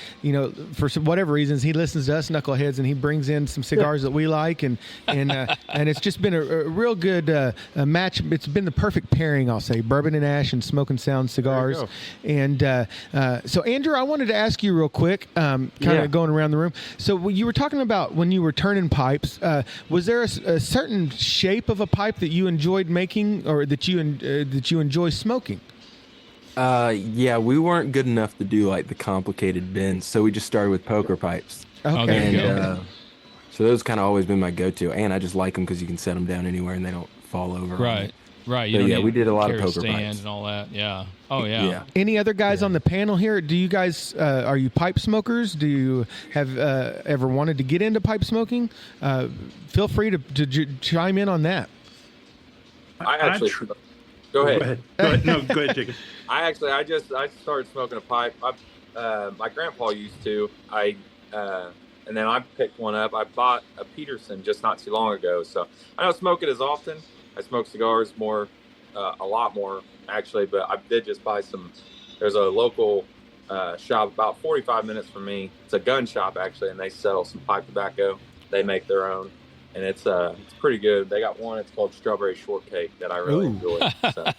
for whatever reasons, he listens to us knuckleheads, and he brings in some cigars that we like, and it's just been a real good match. It's been the perfect pairing, I'll say, Bourbon and Ash and Smoke and Sound cigars. And so Andrew, I wanted to ask you real quick, kind of going around the room. So when you were talking about when you were turning pipes, was there a certain shape of a pipe that you enjoyed making, or that you enjoy smoking? Yeah, we weren't good enough to do like the complicated bends, so we just started with poker pipes. Okay. And so those kind of always been my go-to, and I just like them because you can set them down anywhere and they don't fall over. Right. Right. So, don't yeah, need we did a lot of carry poker stand pipes. and all that. Yeah. Oh yeah. Yeah. Any other guys on the panel here? Do you guys are you pipe smokers? Do you have ever wanted to get into pipe smoking? Feel free to chime in on that. I actually go ahead. Go ahead. No, go ahead, Jacob. I started smoking a pipe. My grandpa used to. And then I picked one up. I bought a Peterson just not too long ago, so I don't smoke it as often. I smoke cigars more, a lot more actually. But I did just buy some. There's a local shop about 45 minutes from me. It's a gun shop actually, and they sell some pipe tobacco. They make their own, and it's pretty good. They got one. It's called Strawberry Shortcake that I really enjoy. So.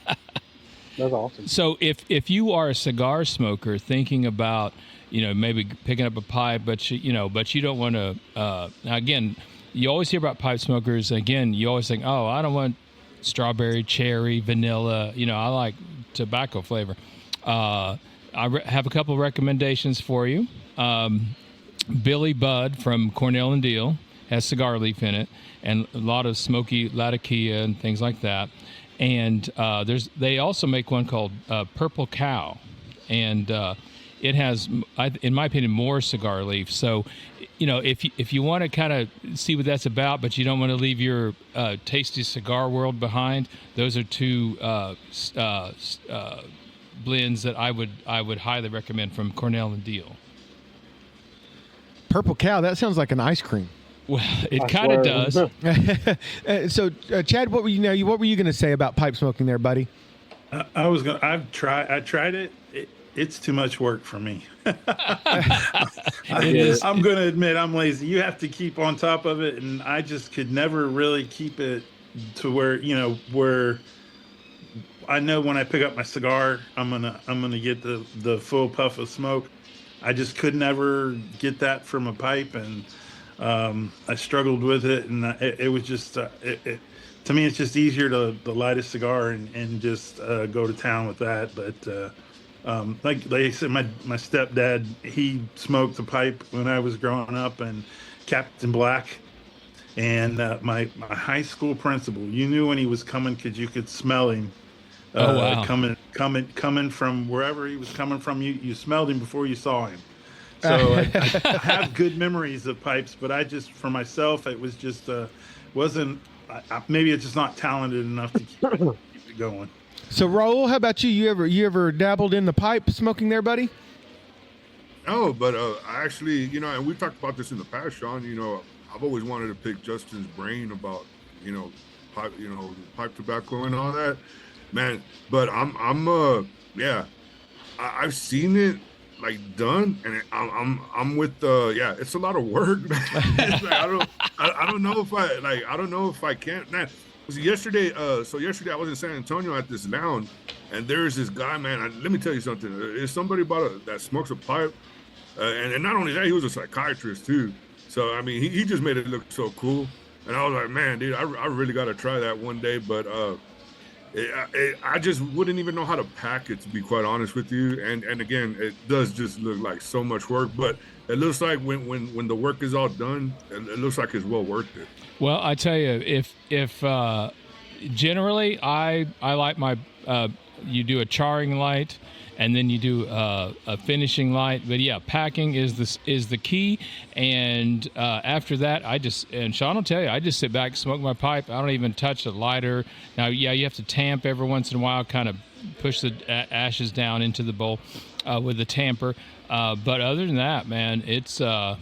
That's awesome. So if you are a cigar smoker thinking about, maybe picking up a pipe, but you don't want to, now again, you always hear about pipe smokers. Again, you always think, oh, I don't want strawberry, cherry, vanilla, I like tobacco flavor. I have a couple of recommendations for you. Billy Budd from Cornell and Deal has cigar leaf in it and a lot of smoky latakia and things like that. And they also make one called Purple Cow, and it has, in my opinion, more cigar leaf. So, if you want to kind of see what that's about, but you don't want to leave your tasty cigar world behind, those are two blends that I would highly recommend from Cornell and Deal. Purple Cow. That sounds like an ice cream. Well, it kind of does. So, Chad, what were you going to say about pipe smoking there, buddy? I tried it. It's too much work for me. I'm going to admit I'm lazy. You have to keep on top of it, and I just could never really keep it to where I know when I pick up my cigar, I'm gonna get the full puff of smoke. I just could never get that from a pipe, and I struggled with it, and it was just to me it's just easier to light a cigar and just go to town with that. But like I said, my stepdad, he smoked a pipe when I was growing up, and Captain Black, and my high school principal, you knew when he was coming because you could smell him. Oh wow! Coming from wherever he was coming from, you smelled him before you saw him. So I have good memories of pipes, but I just, for myself, it was just wasn't. Maybe it's just not talented enough to keep it going. So Raul, how about you? You ever dabbled in the pipe smoking there, buddy? No, but I actually, and we talked about this in the past, Sean. I've always wanted to pick Justin's brain about, pipe tobacco and all that. Man, but I've seen it like done, and I'm with it's a lot of work. It's like, I don't know if I can. Man, yesterday I was in San Antonio at this lounge, and there's this guy, man. Let me tell you something. There's somebody that smokes a pipe, and not only that, he was a psychiatrist too. So I mean, he just made it look so cool, and I was like, man, dude, I really got to try that one day, but. I just wouldn't even know how to pack it, to be quite honest with you. And again, it does just look like so much work, but it looks like when the work is all done, it looks like it's well worth it. Well, I tell you, if generally I like my you do a charring light and then you do a finishing light, but yeah, packing is the key. And after that, and Sean will tell you, I just sit back, smoke my pipe. I don't even touch the lighter. Now, yeah, you have to tamp every once in a while, kind of push the ashes down into the bowl with the tamper. But other than that, man, it's but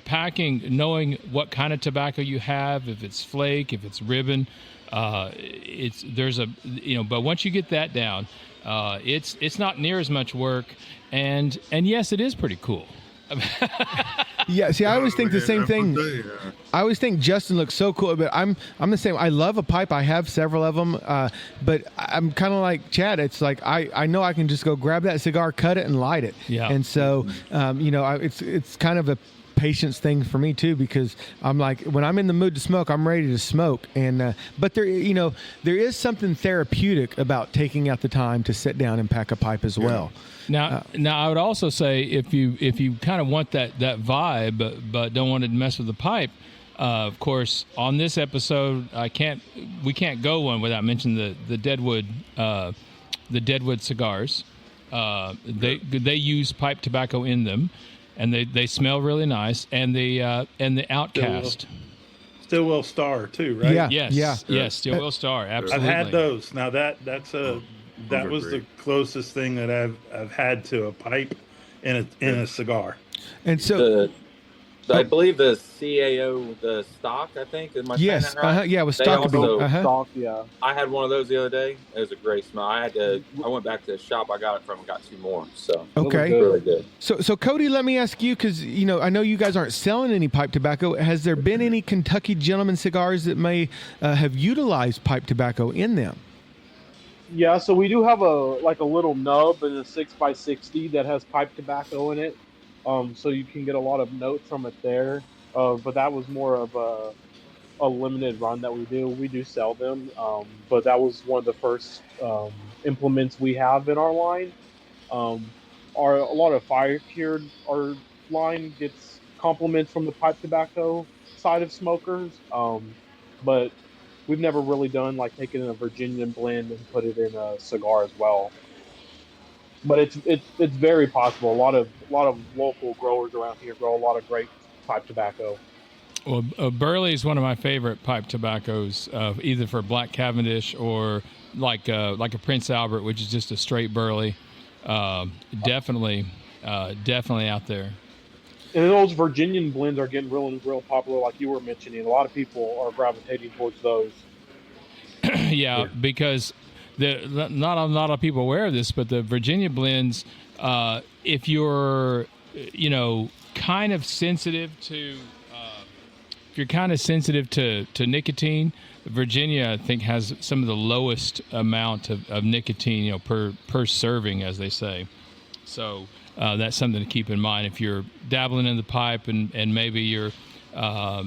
packing, knowing what kind of tobacco you have, if it's flake, if it's ribbon, but once you get that down, it's not near as much work, and yes, it is pretty cool. Yeah, see, I always think the same thing. I always think Justin looks so cool, but I'm the same. I love a pipe. I have several of them, but I'm kind of like Chad. It's like I know I can just go grab that cigar, cut it, and light it. Yeah. And so, it's kind of a patience thing for me too, because I'm like, when I'm in the mood to smoke, I'm ready to smoke. And but there is something therapeutic about taking out the time to sit down and pack a pipe as well. Now I would also say if you kind of want that vibe, but don't want to mess with the pipe, Of course, on this episode, we can't go one without mentioning the Deadwood cigars. They use pipe tobacco in them, and they smell really nice. And the Outcast. Stillwell Star too, right? Yeah. Yes, Stillwell Star. Absolutely. I've had those. Now that was the closest thing that I've had to a pipe in a cigar. And so I believe the CAO, the stock, I think. Am I saying that right? Yeah, with They stock. also- Stock, yeah. I had one of those the other day. It was a great smell. I went back to the shop I got it from and got 2 more. So Okay. really good. So Cody, let me ask you, because I know you guys aren't selling any pipe tobacco. Has there been any Kentucky Gentleman cigars that may have utilized pipe tobacco in them? Yeah, so we do have a little nub in a 6x60 that has pipe tobacco in it. So you can get a lot of notes from it there. But that was more of a limited run that we do. We do sell them, but that was one of the first implements we have in our line. A lot of fire cured, our line gets compliments from the pipe tobacco side of smokers, but we've never really done like taking a Virginian blend and put it in a cigar as well. But it's very possible. A lot of local growers around here grow a lot of great pipe tobacco. Well, Burley is one of my favorite pipe tobaccos, either for Black Cavendish or like a Prince Albert, which is just a straight Burley. Definitely out there. And those Virginian blends are getting real popular, like you were mentioning. A lot of people are gravitating towards those. Yeah, because not a lot of people aware of this, but the Virginia blends, if you're kind of sensitive to nicotine, Virginia I think has some of the lowest amount of nicotine per serving, as they say. So that's something to keep in mind if you're dabbling in the pipe and maybe you're now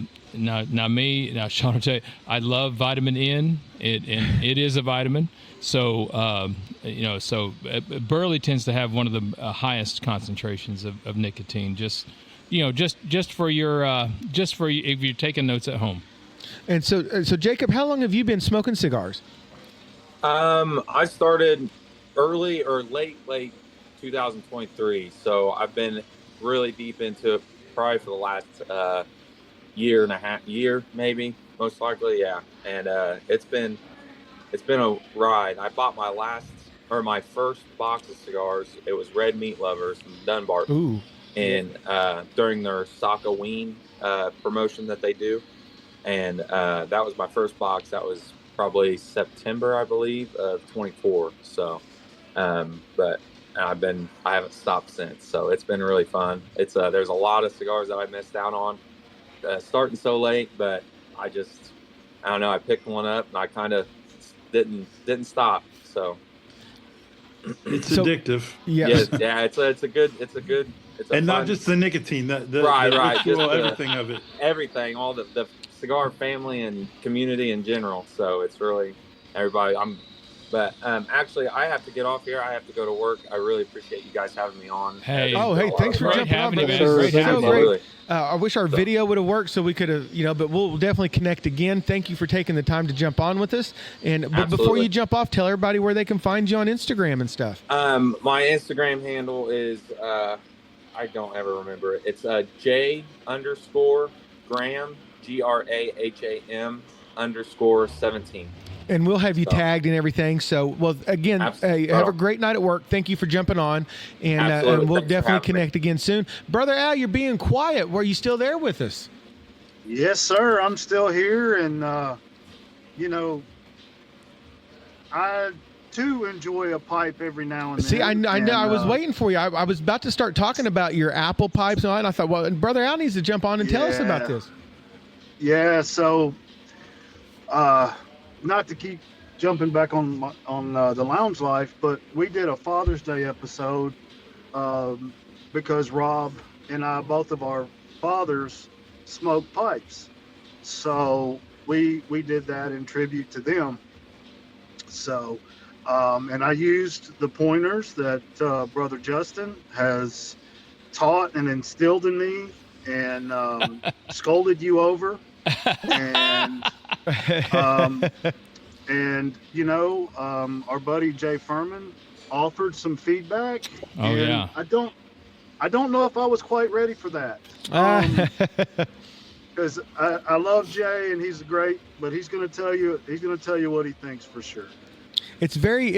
Sean will tell you, I love vitamin N. It is a vitamin. So Burley tends to have one of the highest concentrations of nicotine. Just for if you're taking notes at home. And so Jacob, how long have you been smoking cigars? I started early or late 2023. So I've been really deep into it probably for the last year maybe, most likely, yeah. And it's been a ride. I bought my first box of cigars. It was Red Meat Lovers from Dunbarton. Ooh. And during their Socaween promotion that they do, and that was my first box. That was probably September, I believe, of 24. So, but I haven't stopped since. So it's been really fun. It's there's a lot of cigars that I missed out on starting so late, but I don't know. I picked one up and I kind of didn't stop. So it's addictive. Yeah. Yeah. It's a good. It's and not just the nicotine, the right, ritual, everything of it. Everything, all the cigar family and community in general. So it's really everybody. But actually, I have to get off here. I have to go to work. I really appreciate you guys having me on. Hey, thanks for jumping on. Great Great having you. great. I wish our video would have worked so we could have, but we'll definitely connect again. Thank you for taking the time to jump on with us. But before you jump off, tell everybody where they can find you on Instagram and stuff. My Instagram handle is I don't ever remember it. It's J_Graham, GRAHAM_17. And we'll have you tagged and everything. So, well, again, have a great night at work. Thank you for jumping on. And we'll definitely connect again soon. Brother Al, you're being quiet. Were you still there with us? Yes, sir. I'm still here. And, I, too, enjoy a pipe every now and then. See, I know. I was waiting for you. I was about to start talking about your apple pipes and all that. And I thought, well, Brother Al needs to jump on and tell us about this. Yeah, so... not to keep jumping back on the lounge life, but we did a Father's Day episode because Rob and I, both of our fathers, smoked pipes. So we did that in tribute to them. So, and I used the pointers that Brother Justin has taught and instilled in me and scolded you over and our buddy Jay Furman offered some feedback, Oh, and yeah. I don't know if I was quite ready for that. Because I love Jay and he's great, but he's going to tell you what he thinks for sure. It's very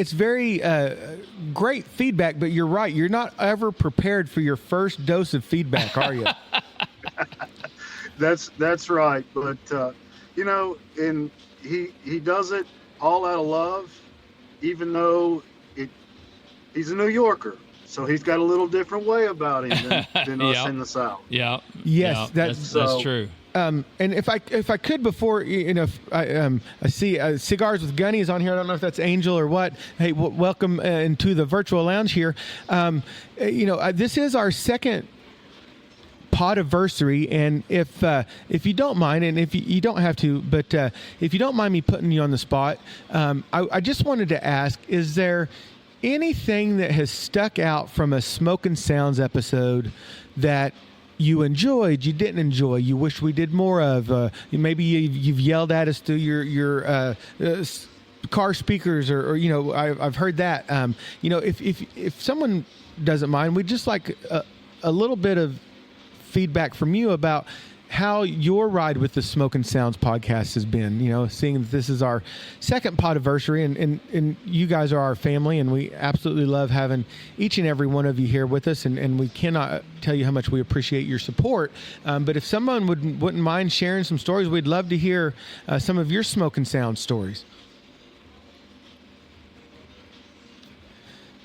great feedback, but you're right. You're not ever prepared for your first dose of feedback, are you? That's right. But and he does it all out of love, even though he's a New Yorker, so he's got a little different way about him than us in the South. Yeah. Yes, that's true. And if I could, before I see Cigars with Gunny is on here. I don't know if that's Angel or what. Hey, welcome into the virtual lounge here. This is our second Podaversary, and if you don't mind, and if you don't have to, but if you don't mind me putting you on the spot, I just wanted to ask: is there anything that has stuck out from a Smokin' Sounds episode that you enjoyed, you didn't enjoy, you wish we did more of? Maybe you've yelled at us through your car speakers, or I've heard that. If someone doesn't mind, we'd just like a little bit of feedback from you about how your ride with the Smokin' Sounds podcast has been. Seeing that this is our second Podaversary, and you guys are our family, and we absolutely love having each and every one of you here with us, and we cannot tell you how much we appreciate your support. But if someone wouldn't mind sharing some stories, we'd love to hear some of your Smokin' Sounds stories.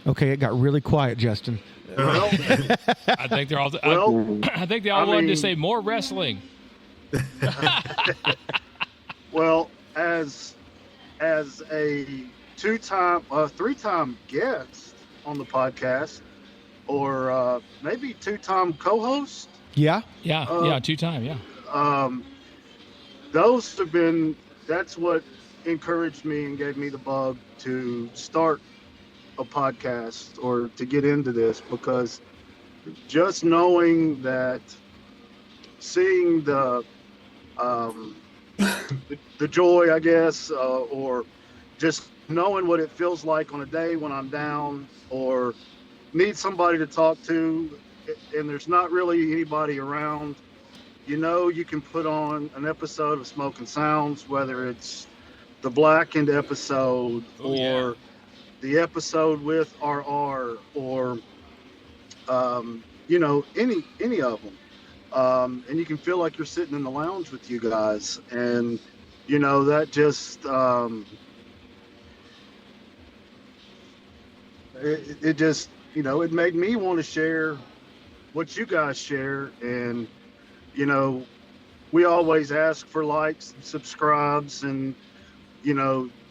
Okay, it got really quiet, Justin. Well, I think they're all. I think they all wanted to say more wrestling. Well, as a three-time guest on the podcast, or maybe two-time co-host. Yeah. 2-time. Yeah. That's what encouraged me and gave me the bug to start a podcast or to get into this, because just knowing that, seeing the joy, I guess, or just knowing what it feels like on a day when I'm down or need somebody to talk to, and there's not really anybody around, you can put on an episode of Smokin' Sounds, whether it's the Blackened episode or the episode with RR, or any of them, and you can feel like you're sitting in the lounge with you guys, and that just it just it made me want to share what you guys share, and we always ask for likes, subscribes, and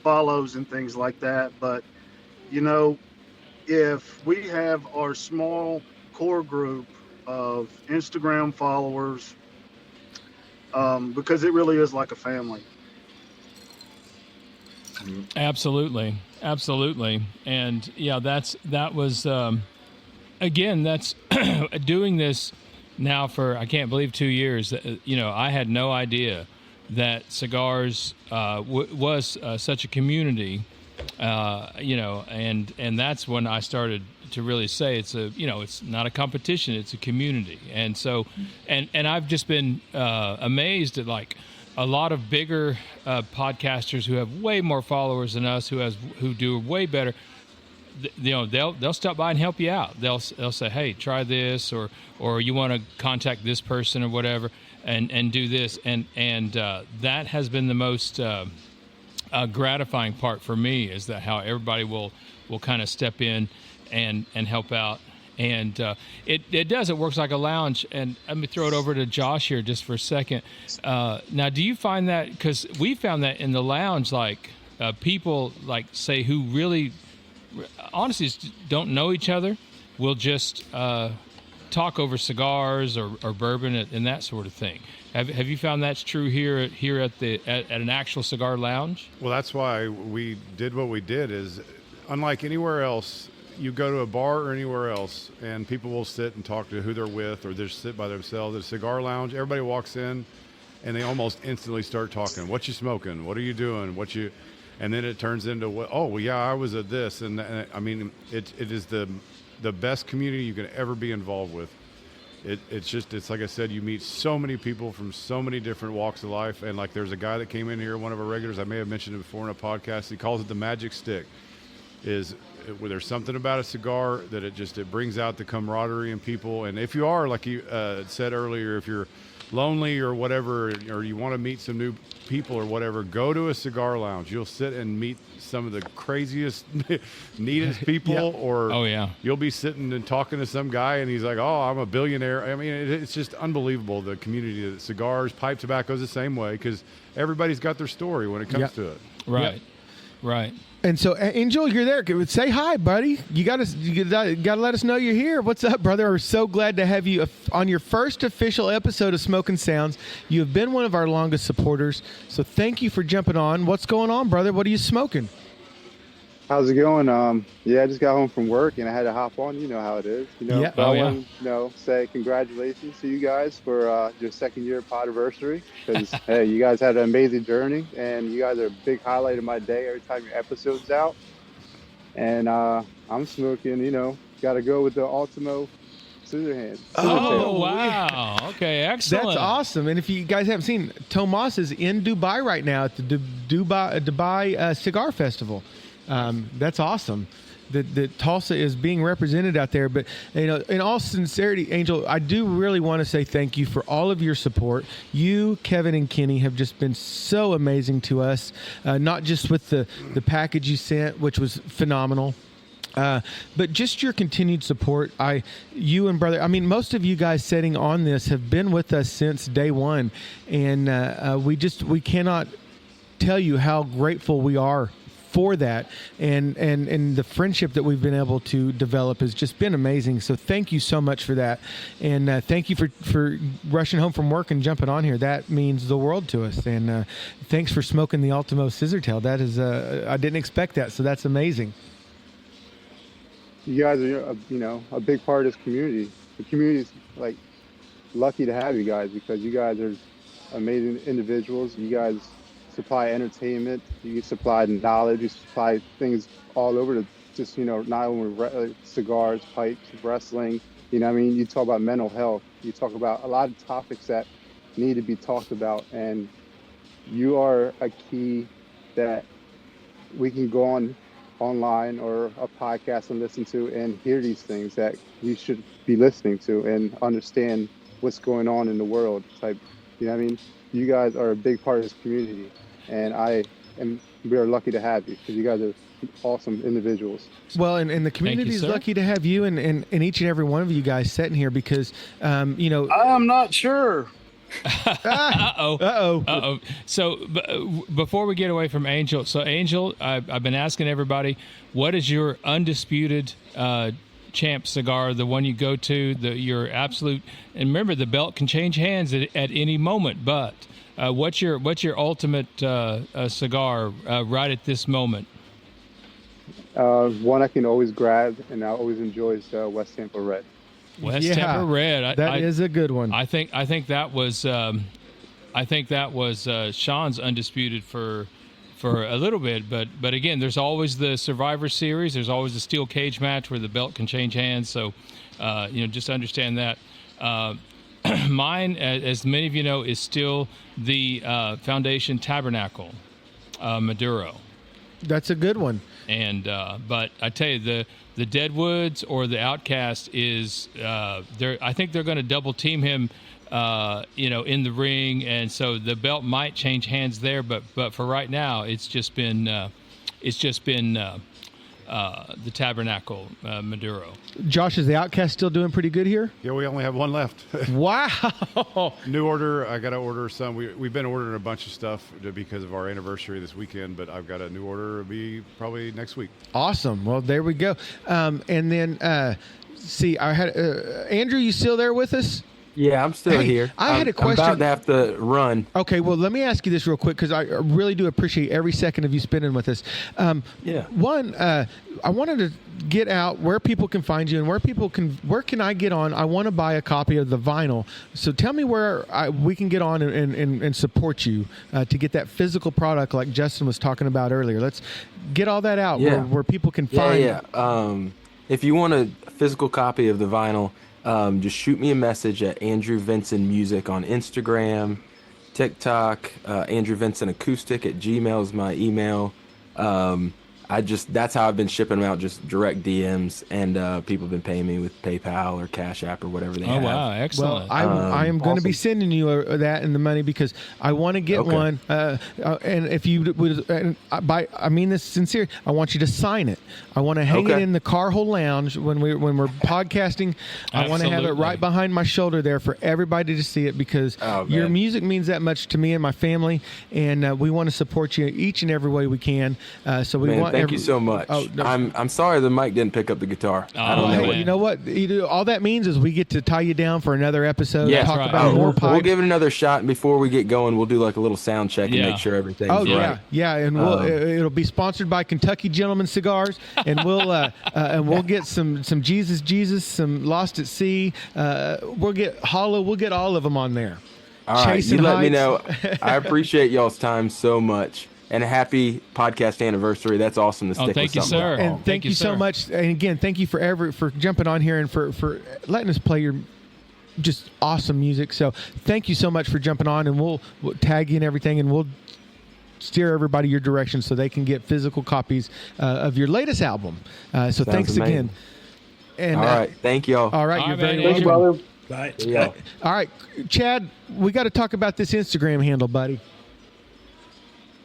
follows and things like that, but if we have our small core group of Instagram followers, because it really is like a family. Absolutely. And yeah, that was again, that's doing this now for, I can't believe 2 years. I had no idea that cigars was such a community. And that's when I started to really say it's not a competition, it's a community. And so, and I've just been amazed at like a lot of bigger podcasters who have way more followers than us, who do way better. They'll stop by and help you out. They'll say, hey, try this, or you want to contact this person or whatever, and do this. And that has been the most gratifying part for me, is that how everybody will kind of step in and help out. And it works like a lounge. And let me throw it over to Josh here just for a second. Now, do you find that, because we found that in the lounge, like people like say who really honestly don't know each other will just talk over cigars or bourbon and that sort of thing. Have you found that's true here at an actual cigar lounge? Well, that's why we did what we did. Is unlike anywhere else, you go to a bar or anywhere else, and people will sit and talk to who they're with, or just sit by themselves. At a cigar lounge, everybody walks in, and they almost instantly start talking. What you smoking? What are you doing? And then it turns into what? Oh, well, yeah, I was at this, and I mean, it is the best community you can ever be involved with. It's like I said, you meet so many people from so many different walks of life. And like, there's a guy that came in here, one of our regulars, I may have mentioned it before in a podcast. He calls it the magic stick. There's something about a cigar that it brings out the camaraderie in people. And if you are, like you said earlier, if you're lonely or whatever, or you want to meet some new people or whatever, go to a cigar lounge. You'll sit and meet some of the craziest, neatest people. Yeah. Or you'll be sitting and talking to some guy and he's like, oh, I'm a billionaire. I mean, it's just unbelievable, the community. The cigars, pipe tobacco is the same way, because everybody's got their story when it comes to it. Right. Yep. Right. And so, Angel, you're there. Say hi, buddy. You got to let us know you're here. What's up, brother? We're so glad to have you on your first official episode of Smoking Sounds. You have been one of our longest supporters, so thank you for jumping on. What's going on, brother? What are you smoking? How's it going? Yeah, I just got home from work and I had to hop on. You know how it is. Yeah. But I want to say congratulations to you guys for your second year Podaversary, because hey, you guys had an amazing journey and you guys are a big highlight of my day every time your episode's out. And I'm smoking. Got to go with the Ultimo scissor hand. Oh, wow. Okay, excellent. That's awesome. And if you guys haven't seen, Tomas is in Dubai right now at the Dubai Cigar Festival. That's awesome that Tulsa is being represented out there. But, in all sincerity, Angel, I do really want to say thank you for all of your support. You, Kevin, and Kenny have just been so amazing to us, not just with the package you sent, which was phenomenal, but just your continued support. You and brother, most of you guys sitting on this have been with us since day one. And we cannot tell you how grateful we are for that, and the friendship that we've been able to develop has just been amazing. So thank you so much for that, and thank you for rushing home from work and jumping on here. That means the world to us. And thanks for smoking the Ultimo Scissor Tail. That is I didn't expect that, so that's amazing. You guys are a big part of this community. The community's like lucky to have you guys, because you guys are amazing individuals. You guys supply entertainment, you supply knowledge, you supply things all over to just, not only cigars, pipes, wrestling, you talk about mental health, you talk about a lot of topics that need to be talked about, and you are a key that we can go online or a podcast and listen to and hear these things that you should be listening to and understand what's going on in the world. You guys are a big part of this community. And we are lucky to have you, because you guys are awesome individuals. Well, and the community is lucky to have you and each and every one of you guys sitting here, because, I'm not sure. Uh-oh. So before we get away from Angel, I've been asking everybody, what is your undisputed champ cigar, the one you go to, your absolute, and remember, the belt can change hands at any moment, but what's your ultimate cigar right at this moment? One I can always grab and I always enjoy is West Tampa Red. Tampa Red. That is a good one. I think that was Sean's undisputed for a little bit, but again, there's always the Survivor Series. There's always the steel cage match where the belt can change hands. So, just understand that. Mine, as many of you know, is still the Foundation Tabernacle Maduro. That's a good one. And but I tell you, the Deadwoods or the Outcast is I think they're going to double team him, in the ring, and so the belt might change hands there. But for right now, it's just been the Tabernacle Maduro. Josh, is the Outcast still doing pretty good here? Yeah, we only have one left. Wow. New order. I got to order some. We've been ordering a bunch of stuff because of our anniversary this weekend, but I've got a new order. It'll be probably next week. Awesome. Well, there we go. And then, I had Andrew, you still there with us? Yeah, I'm still here. I had a question. I'm about to have to run. Okay, well, let me ask you this real quick because I really do appreciate every second of you spending with us. One, I wanted to get out where people can find you and where can I get on? I want to buy a copy of the vinyl. So tell me where we can get on and support you to get that physical product like Justin was talking about earlier. Let's get all that out where people can find. If you want a physical copy of the vinyl, just shoot me a message at Andrew Vinson Music on Instagram, TikTok, Andrew Vinson Acoustic at Gmail is my email. That's how I've been shipping them out, just direct DMs, and people have been paying me with PayPal or Cash App or whatever they have. Oh, wow. Excellent. Well, I am going to be sending you that and the money because I want to get one. And if you would, I mean this sincere, I want you to sign it. I want to hang it in the car hole lounge when we're podcasting. I want to have it right behind my shoulder there for everybody to see it because your music means that much to me and my family, and we want to support you each and every way we can. So we want. Thank you so much. Oh, no. I'm sorry the mic didn't pick up the guitar. I don't know. You know what? All that means is we get to tie you down for another episode. Yeah, talk about more pipes. We'll give it another shot, and before we get going, we'll do like a little sound check and make sure everything's right. And it'll be sponsored by Kentucky Gentleman Cigars, and we'll get some Jesus, some Lost at Sea. We'll get Hollow. We'll get all of them on there. All right, you let me know. I appreciate y'all's time so much. And a happy podcast anniversary. That's awesome to stick with thank you, something. sir. And thank you so much. And again, thank you for jumping on here and for letting us play your just awesome music. So thank you so much for jumping on, and we'll tag you and everything, and we'll steer everybody your direction so they can get physical copies of your latest album. So thanks again. And, all right. Thank y'all. All right. You're very Thank welcome. you, brother. Bye. All right. Chad, we got to talk about this Instagram handle, buddy.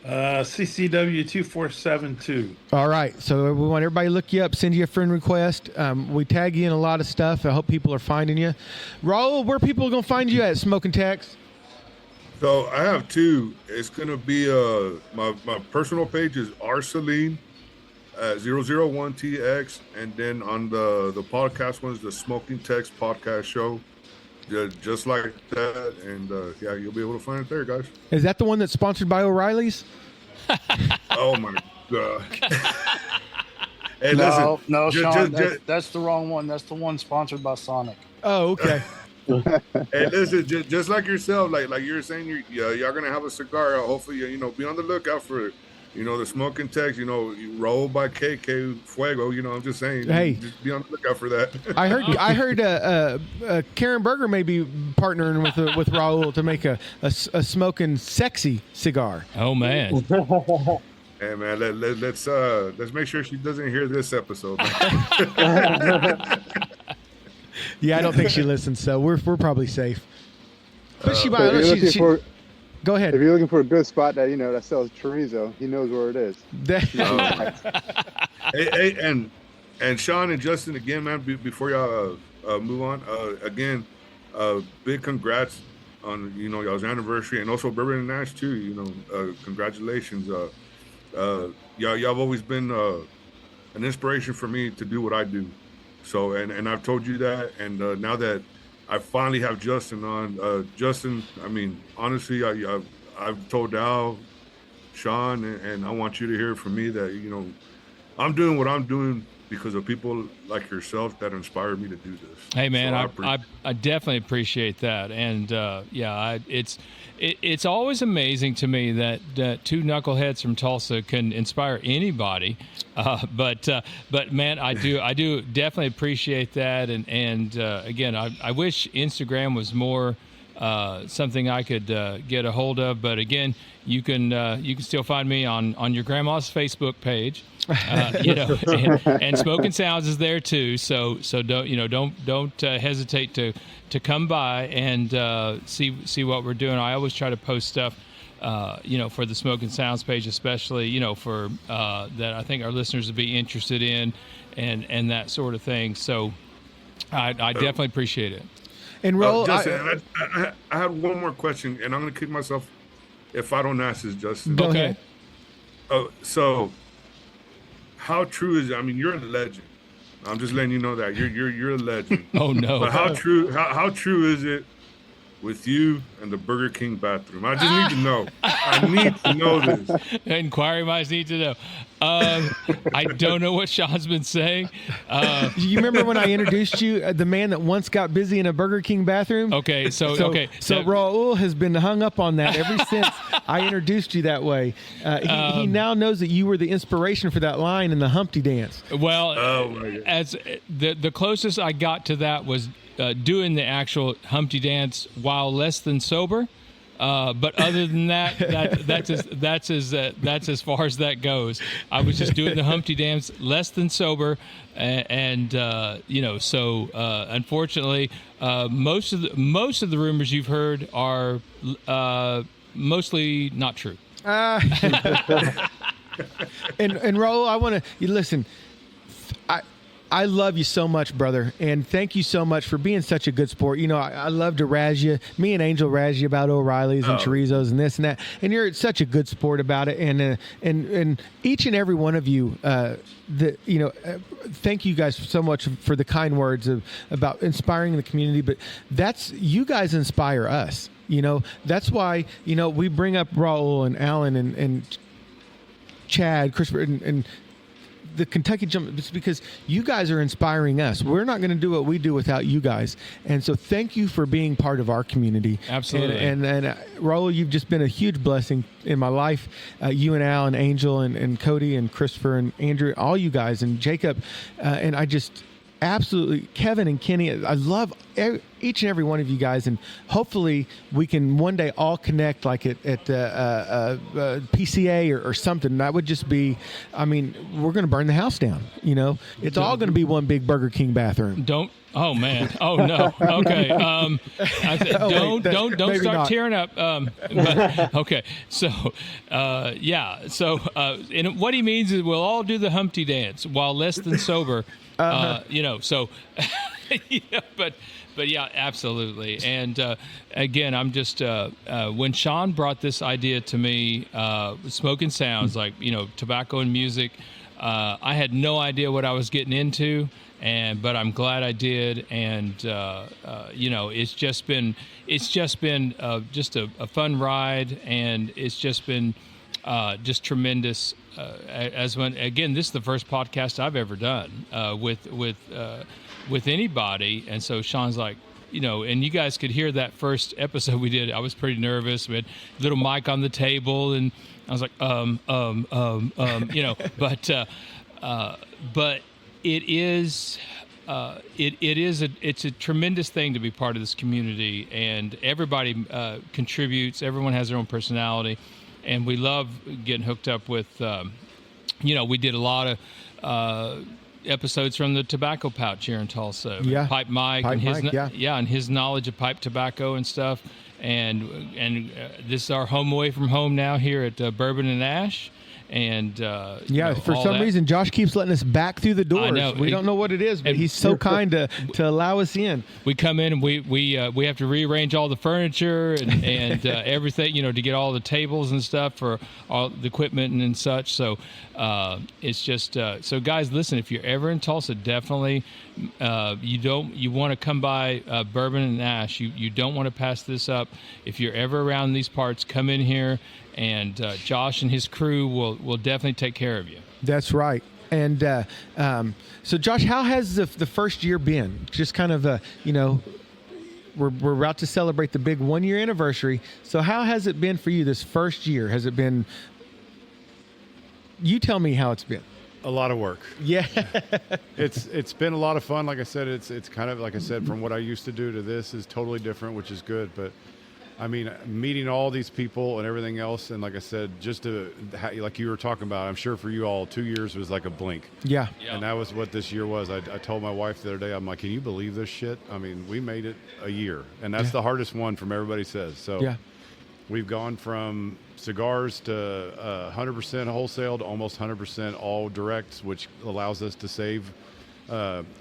CCW2472. All right. So we want everybody to look you up, send you a friend request. We tag you in a lot of stuff. I hope people are finding you. Raul, where people are going to find you at, Smoking Tex? So I have two. It's going to be my personal page is Arceline 001TX, and then on the podcast one's the Smoking Tex podcast show. Just like that, and you'll be able to find it there, guys. Is that the one that's sponsored by O'Reilly's? Oh my god! Hey, no, listen, no, Sean, that's the wrong one. That's the one sponsored by Sonic. Oh, okay. Hey, listen, just like yourself, like you're saying, y'all gonna have a cigar. Hopefully, be on the lookout for. The Smoking Tex, rolled by KK Fuego. I'm just saying. Hey, just be on the lookout for that. I heard Karen Berger may be partnering with Raul to make a smoking sexy cigar. Oh man. Hey man, let's make sure she doesn't hear this episode. Yeah, I don't think she listens, so we're probably safe. But go ahead. If you're looking for a good spot that sells chorizo, he knows where it is. Hey, and Sean and Justin, again, man, before y'all move on, again, big congrats on y'all's anniversary, and also Bourbon and Nash too. Congratulations. Y'all have always been an inspiration for me to do what I do. So and I've told you that, and now that I finally have Justin on. Justin, I mean, honestly, I've told Al, Sean, and I want you to hear from me that, I'm doing what I'm doing because of people like yourself that inspired me to do this. Hey, man, I definitely appreciate that. And, it's always amazing to me that two knuckleheads from Tulsa can inspire anybody. But man, I do definitely appreciate that. And again, I wish Instagram was more something I could get a hold of. But again, you can still find me on your grandma's Facebook page. And Smoking Sounds is there too. So don't hesitate to come by and see what we're doing. I always try to post stuff, for the Smoking Sounds page, especially, for that I think our listeners would be interested in, and that sort of thing. So I definitely appreciate it. And Roll, Justin, I have one more question, and I'm going to kick myself if I don't ask this, Justin. Go ahead. So how true is it? I mean, you're a legend. I'm just letting you know that you're a legend. Oh no! But how true is it with you and the Burger King bathroom. I just need to know. I need to know this. Inquiry minds need to know. I don't know what Sean's been saying. You remember when I introduced you, the man that once got busy in a Burger King bathroom? Okay, so Raul has been hung up on that ever since I introduced you that way. He now knows that you were the inspiration for that line in the Humpty Dance. Well, as the closest I got to that was doing the actual Humpty Dance while less than sober. But other than that, that's as far as that goes. I was just doing the Humpty Dance less than sober, and so unfortunately, most of the rumors you've heard are mostly not true. And Raul, I want to listen. I love you so much, brother, and thank you so much for being such a good sport. You know, I love to razz you. Me and Angel razz you about O'Reilly's and chorizos and this and that, and you're such a good sport about it. And each and every one of you, thank you guys so much for the kind words about inspiring the community. But you guys inspire us. You know, that's why we bring up Raul and Alan and Chad, Christopher, and the Kentucky Gentleman. It's because you guys are inspiring us. We're not going to do what we do without you guys. And so thank you for being part of our community. Absolutely. And Raul, you've just been a huge blessing in my life. You and Al and Angel and Cody and Christopher and Andrew, all you guys, and Jacob. And I just absolutely, Kevin and Kenny, I love each and every one of you guys, and hopefully we can one day all connect like at PCA or something. That would just be, I mean, we're going to burn the house down. You know, it's all going to be one big Burger King bathroom. Oh man! Oh no! Okay. Don't start not. tearing up. But, okay. So, So, and what he means is we'll all do the Humpty Dance while less than sober. So, but yeah, absolutely. And again, I'm just when Sean brought this idea to me, Smoking Sounds, like tobacco and music. I had no idea what I was getting into. But I'm glad I did, and it's just been just a fun ride, and it's just been just tremendous. This is the first podcast I've ever done with anybody, and so Sean's like, and you guys could hear that first episode we did. I was pretty nervous. We had a little mic on the table, and I was like, but. It's a tremendous thing to be part of this community, and everybody contributes. Everyone has their own personality, and we love getting hooked up with. We did a lot of episodes from the tobacco pouch here in Tulsa. Yeah, Pipe Mike and his knowledge of pipe tobacco and stuff, and this is our home away from home now here at Bourbon and Ash. And for some reason, Josh keeps letting us back through the doors. I know. We don't know what it is, but he's so kind to allow us in. We come in and we have to rearrange all the furniture and everything, to get all the tables and stuff for all the equipment and such. So it's just so guys, listen, if you're ever in Tulsa, definitely you want to come by Bourbon and Ash. You don't want to pass this up. If you're ever around these parts, come in here. And Josh and his crew will definitely take care of you. That's right. And so, Josh, how has the first year been? Just kind of, we're about to celebrate the big 1 year anniversary. So how has it been for you this first year? Has it been? You tell me how it's been. A lot of work. Yeah. It's been a lot of fun. Like I said, it's kind of like I said, from what I used to do to this is totally different, which is good. But I mean, meeting all these people and everything else, and like I said, just like you were talking about, I'm sure for you all, 2 years was like a blink. Yeah. And that was what this year was. I told my wife the other day, I'm like, can you believe this shit? I mean, we made it a year, and that's the hardest one from everybody says. So we've gone from cigars to 100% wholesale to almost 100% all direct, which allows us to save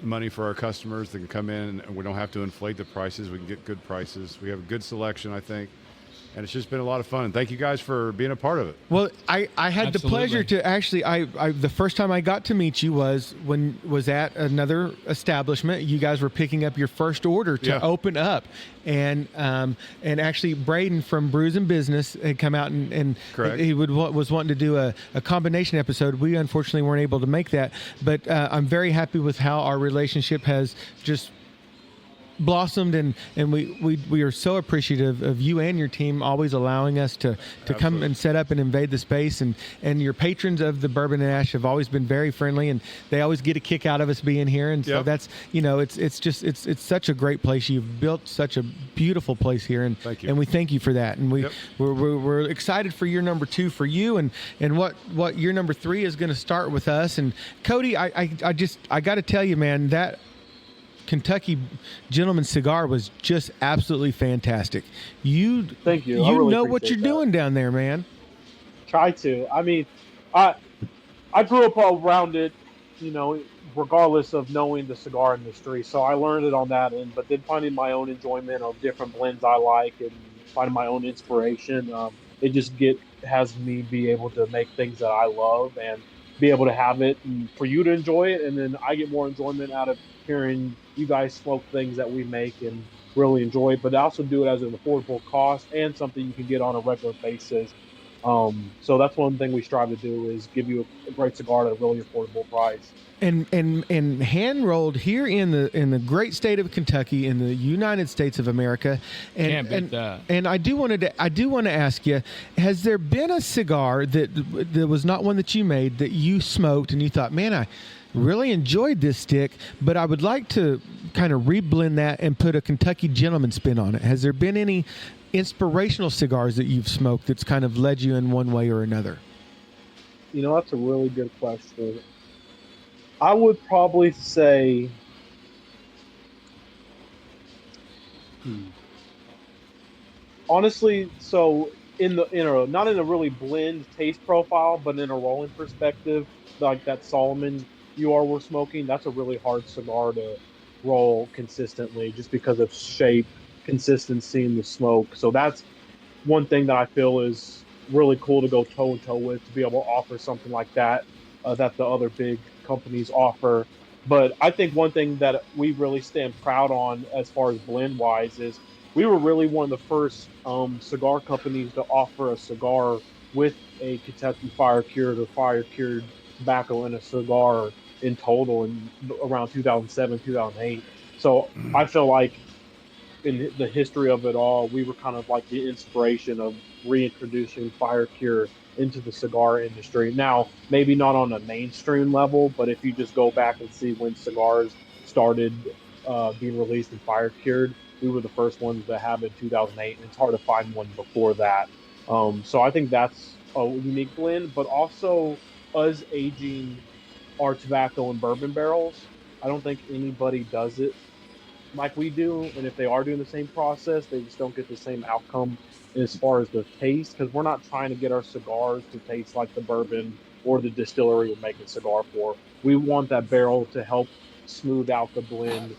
money for our customers that can come in, and we don't have to inflate the prices. We can get good prices. We have a good selection, I think. and it's just been a lot of fun. And thank you guys for being a part of it. Well, I had the pleasure to actually, the first time I got to meet you was at another establishment. You guys were picking up your first order to open up. And actually Braden from Brews and Business had come out and he was wanting to do a combination episode. We unfortunately weren't able to make that, but I'm very happy with how our relationship has just blossomed, and we are so appreciative of you and your team always allowing us to come and set up and invade the space, and your patrons of the Bourbon and Ash have always been very friendly, and they always get a kick out of us being here. And so that's, it's such a great place. You've built such a beautiful place here, and thank you. And we thank you for that. And we're excited for year number 2 for you, and what year number 3 is going to start with us. And Cody, I got to tell you, man, that Kentucky Gentleman Cigar was just absolutely fantastic. Thank you. You really know what you're doing down there, man. Try to. I mean, I grew up around it, regardless of knowing the cigar industry. So I learned it on that end. But then finding my own enjoyment of different blends I like and finding my own inspiration, it just has me be able to make things that I love and be able to have it and for you to enjoy it. And then I get more enjoyment out of hearing you guys smoke things that we make and really enjoy it, but also do it as an affordable cost and something you can get on a regular basis. So that's one thing we strive to do, is give you a great cigar at a really affordable price. And hand rolled here in the great state of Kentucky, in the United States of America. And I do want to ask you, has there been a cigar that was not one that you made, that you smoked and you thought, man, I really enjoyed this stick, but I would like to kind of reblend that and put a Kentucky Gentleman spin on it? Has there been any inspirational cigars that you've smoked that's kind of led you in one way or another? That's a really good question. I would probably say honestly, so not in a really blend taste profile, but in a rolling perspective, like that Solomon we're smoking, that's a really hard cigar to roll consistently just because of shape, consistency in the smoke. So that's one thing that I feel is really cool to go toe to toe with, to be able to offer something like that that the other big companies offer. But I think one thing that we really stand proud on as far as blend wise is we were really one of the first cigar companies to offer a cigar with a Kentucky fire cured tobacco in a cigar in total in around 2007, 2008. So I feel like in the history of it all, we were kind of like the inspiration of reintroducing fire cure into the cigar industry. Now, maybe not on a mainstream level, but if you just go back and see when cigars started being released and fire cured, we were the first ones to have it in 2008, and it's hard to find one before that. So I think that's a unique blend, but also us aging our tobacco in bourbon barrels. I don't think anybody does it like we do, and if they are doing the same process, they just don't get the same outcome as far as the taste, because we're not trying to get our cigars to taste like the bourbon or the distillery we're making cigar for. We want that barrel to help smooth out the blend,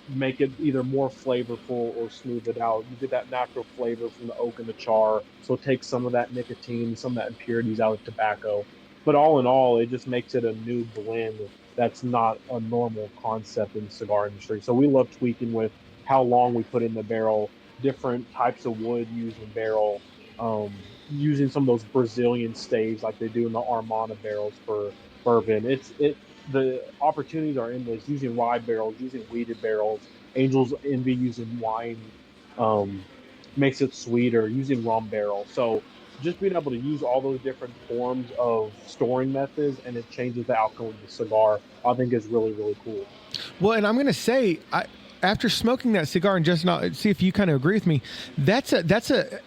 make it either more flavorful or smooth it out. You get that natural flavor from the oak and the char, so take some of that nicotine, some of that impurities out of tobacco. But all in all, it just makes it a new blend that's not a normal concept in the cigar industry. So we love tweaking with how long we put in the barrel, different types of wood used in barrel, using some of those Brazilian staves like they do in the Armada barrels for bourbon. The opportunities are endless, using rye barrels, using wheated barrels. Angel's Envy using wine makes it sweeter, using rum barrels. So just being able to use all those different forms of storing methods, and it changes the outcome of the cigar, I think is really, really cool. Well, and I'm going to say, after smoking that cigar, and just not see if you kind of agree with me, that's a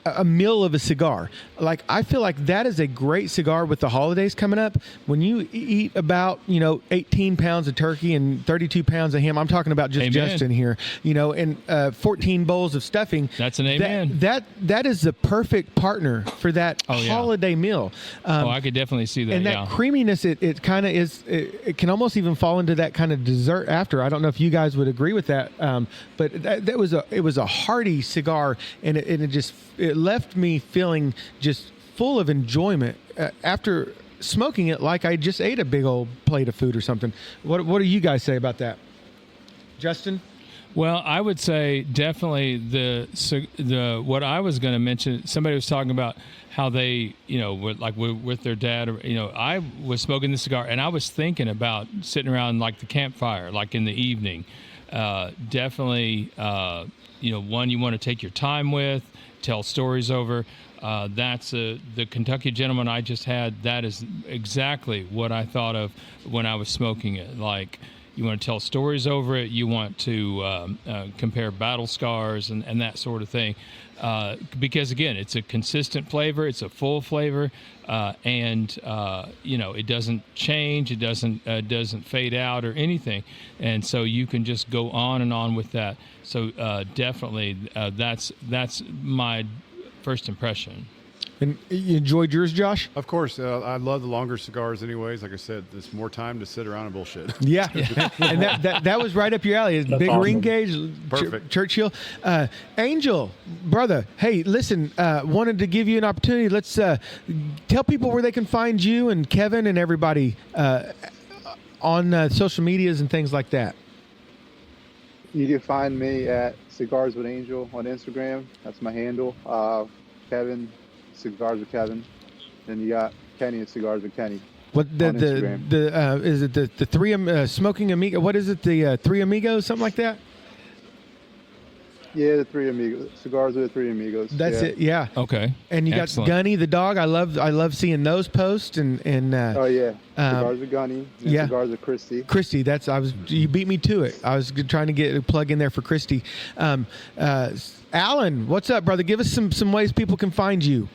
a meal of a cigar. Like, I feel like that is a great cigar with the holidays coming up. When you eat about, 18 pounds of turkey and 32 pounds of ham, I'm talking about just Amen. Justin here, and 14 bowls of stuffing. That's an amen. That is the perfect partner for that holiday meal. I could definitely see that. And that creaminess, it kind of is. It can almost even fall into that kind of dessert after. I don't know if you guys would agree with that, but it was a hearty cigar, and it left me feeling just full of enjoyment after smoking it, like I just ate a big old plate of food or something. What do you guys say about that, Justin? Well, I would say definitely the what I was going to mention. Somebody was talking about how they, with their dad. I was smoking the cigar, and I was thinking about sitting around like the campfire, like in the evening. Definitely, one you want to take your time with, tell stories over. That's the Kentucky Gentleman I just had. That is exactly what I thought of when I was smoking it. Like, you want to tell stories over it. You want to compare battle scars and that sort of thing. Because, again, it's a consistent flavor. It's a full flavor. And it doesn't change. It doesn't fade out or anything. And so you can just go on and on with that. So definitely that's my first impression. And you enjoyed yours, Josh? Of course. I love the longer cigars anyways. Like I said, there's more time to sit around and bullshit. Yeah. And that was right up your alley. Big awesome. ring gauge, Perfect. Churchill. Angel, brother, hey, listen, wanted to give you an opportunity. Let's tell people where they can find you and Kevin and everybody on social medias and things like that. You can find me at Cigars with Angel on Instagram. That's my handle. Kevin, Cigars with Kevin. Then you got Kenny at Cigars with Kenny. What on Instagram. Is it the three smoking amigo? What is it? The three amigos, something like that? Yeah, the three amigos. Cigars with the three amigos. That's it. Yeah. Okay. And you Excellent. got Gunny the dog. I love seeing those posts and oh yeah, Cigars with Gunny. And yeah. Cigars with Christy. Christy, you beat me to it. I was trying to get a plug in there for Christy. Alan, what's up, brother? Give us some ways people can find you.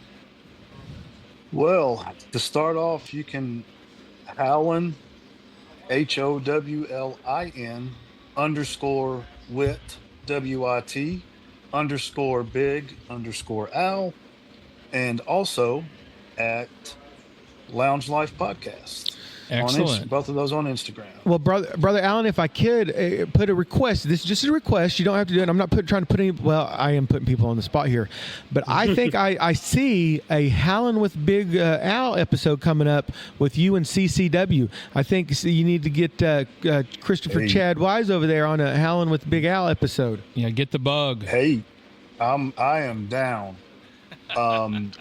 Well, to start off, you can Howlin, HOWLIN _wit WIT _big_Al, and also at Lounge Life Podcast. Excellent. Both of those on Instagram. Well, brother Alan, if I could put a request, this is just a request. You don't have to do it. I'm not trying to put any. Well, I am putting people on the spot here, but I think I see a Howlin' with Big Al episode coming up with you and CCW. I think you need to get Christopher Chad Wise over there on a Howlin' with Big Al episode. Yeah, get the bug. Hey, I am down. And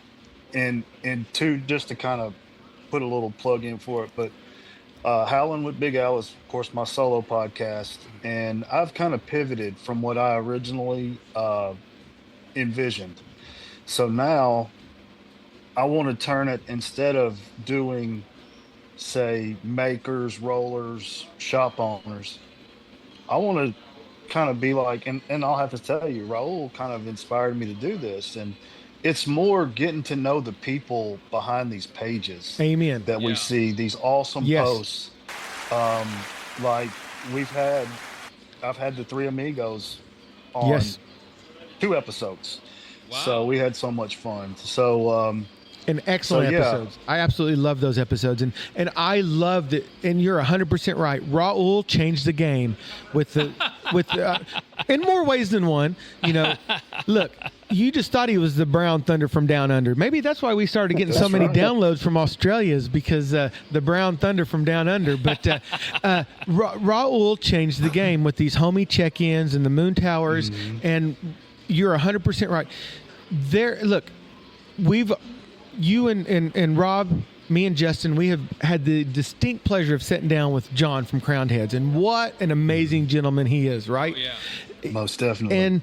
just to kind of put a little plug in for it, but Howlin' with Big Al is, of course, my solo podcast, and I've kind of pivoted from what I originally envisioned. So now I want to turn it, instead of doing, say, makers, rollers, shop owners, I want to kind of be like, and I'll have to tell you, Raul kind of inspired me to do this, and it's more getting to know the people behind these pages. Amen. That we see, these awesome posts. Like I've had the three amigos on 2 episodes. Wow. So we had so much fun. So and excellent episodes. I absolutely love those episodes, and I loved it. And you're 100% right. Raul changed the game with in more ways than one. Look, you just thought he was the Brown Thunder from Down Under. Maybe that's why we started getting so many downloads from Australia, is because the Brown Thunder from Down Under. But Raul changed the game with these homie check-ins and the moon towers, and you're 100% right. Look, you and Rob, me and Justin, we have had the distinct pleasure of sitting down with John from Crowned Heads, and what an amazing gentleman he is, right? Oh, yeah. Most definitely. And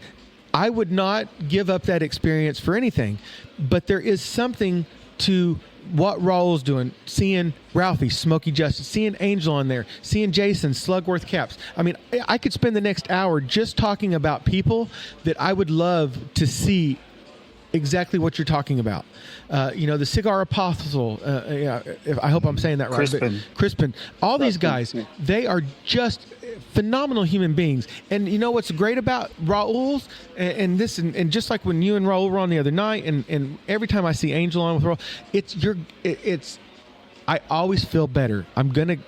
I would not give up that experience for anything, but there is something to what Raul's doing, seeing Ralphie, Smokey Justice, seeing Angel on there, seeing Jason, Slugworth Caps. I mean, I could spend the next hour just talking about people that I would love to see exactly what you're talking about. The Cigar Apostle, I hope I'm saying that right. Crispin. All these guys, they are just phenomenal human beings. And you know what's great about Raul's and just like when you and Raul were on the other night, and every time I see Angel on with Raul, I always feel better.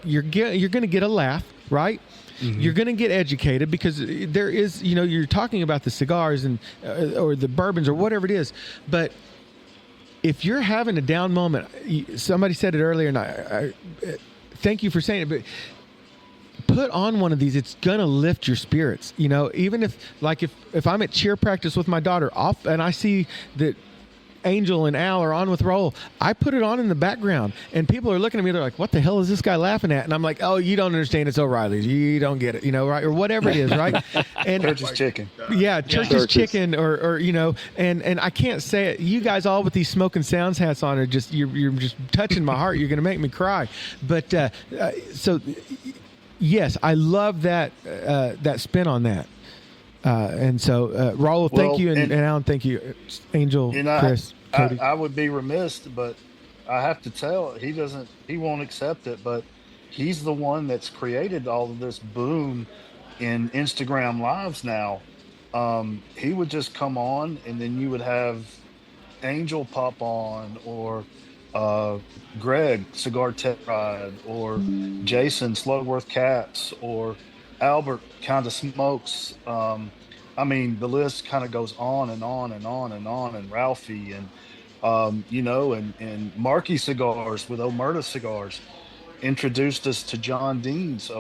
You're gonna get a laugh, right? Mm-hmm. You're going to get educated because there is, you're talking about the cigars and or the bourbons or whatever it is. But if you're having a down moment, somebody said it earlier, and I thank you for saying it, but put on one of these. It's going to lift your spirits. Even if I'm at cheer practice with my daughter and I see that Angel and Al are on with Raul, I put it on in the background, and people are looking at me. They're like, "What the hell is this guy laughing at?" And I'm like, "Oh, you don't understand. It's O'Reilly's. You don't get it, right? Or whatever it is, right?" And Church's chicken. Yeah, Church's chicken, or and I can't say it. You guys all with these Smoking Sounds hats on are just you're just touching my heart. You're going to make me cry. But so yes, I love that spin on that. And so, Raul, thank you, and Alan, thank you, Angel, Chris, Cody. I would be remiss, but I have to tell, he won't accept it, but he's the one that's created all of this boom in Instagram lives now. He would just come on, and then you would have Angel pop on, or Greg, Cigar Tech Ride, or Jason, Slugworth Cats, or Albert kind of smokes. The list kind of goes on and on and on and on. And Ralphie and and Marky Cigars with Omerta Cigars introduced us to John Deans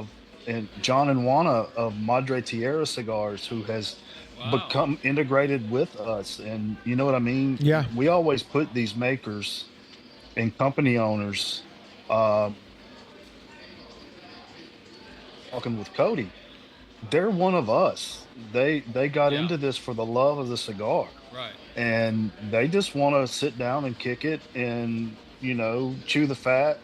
and John and Juana of Madre Tierra Cigars, who has become integrated with us. And you know what I mean? Yeah. We always put these makers and company owners. Talking with Cody, they're one of us. They got into this for the love of the cigar, right? And they just want to sit down and kick it and chew the fat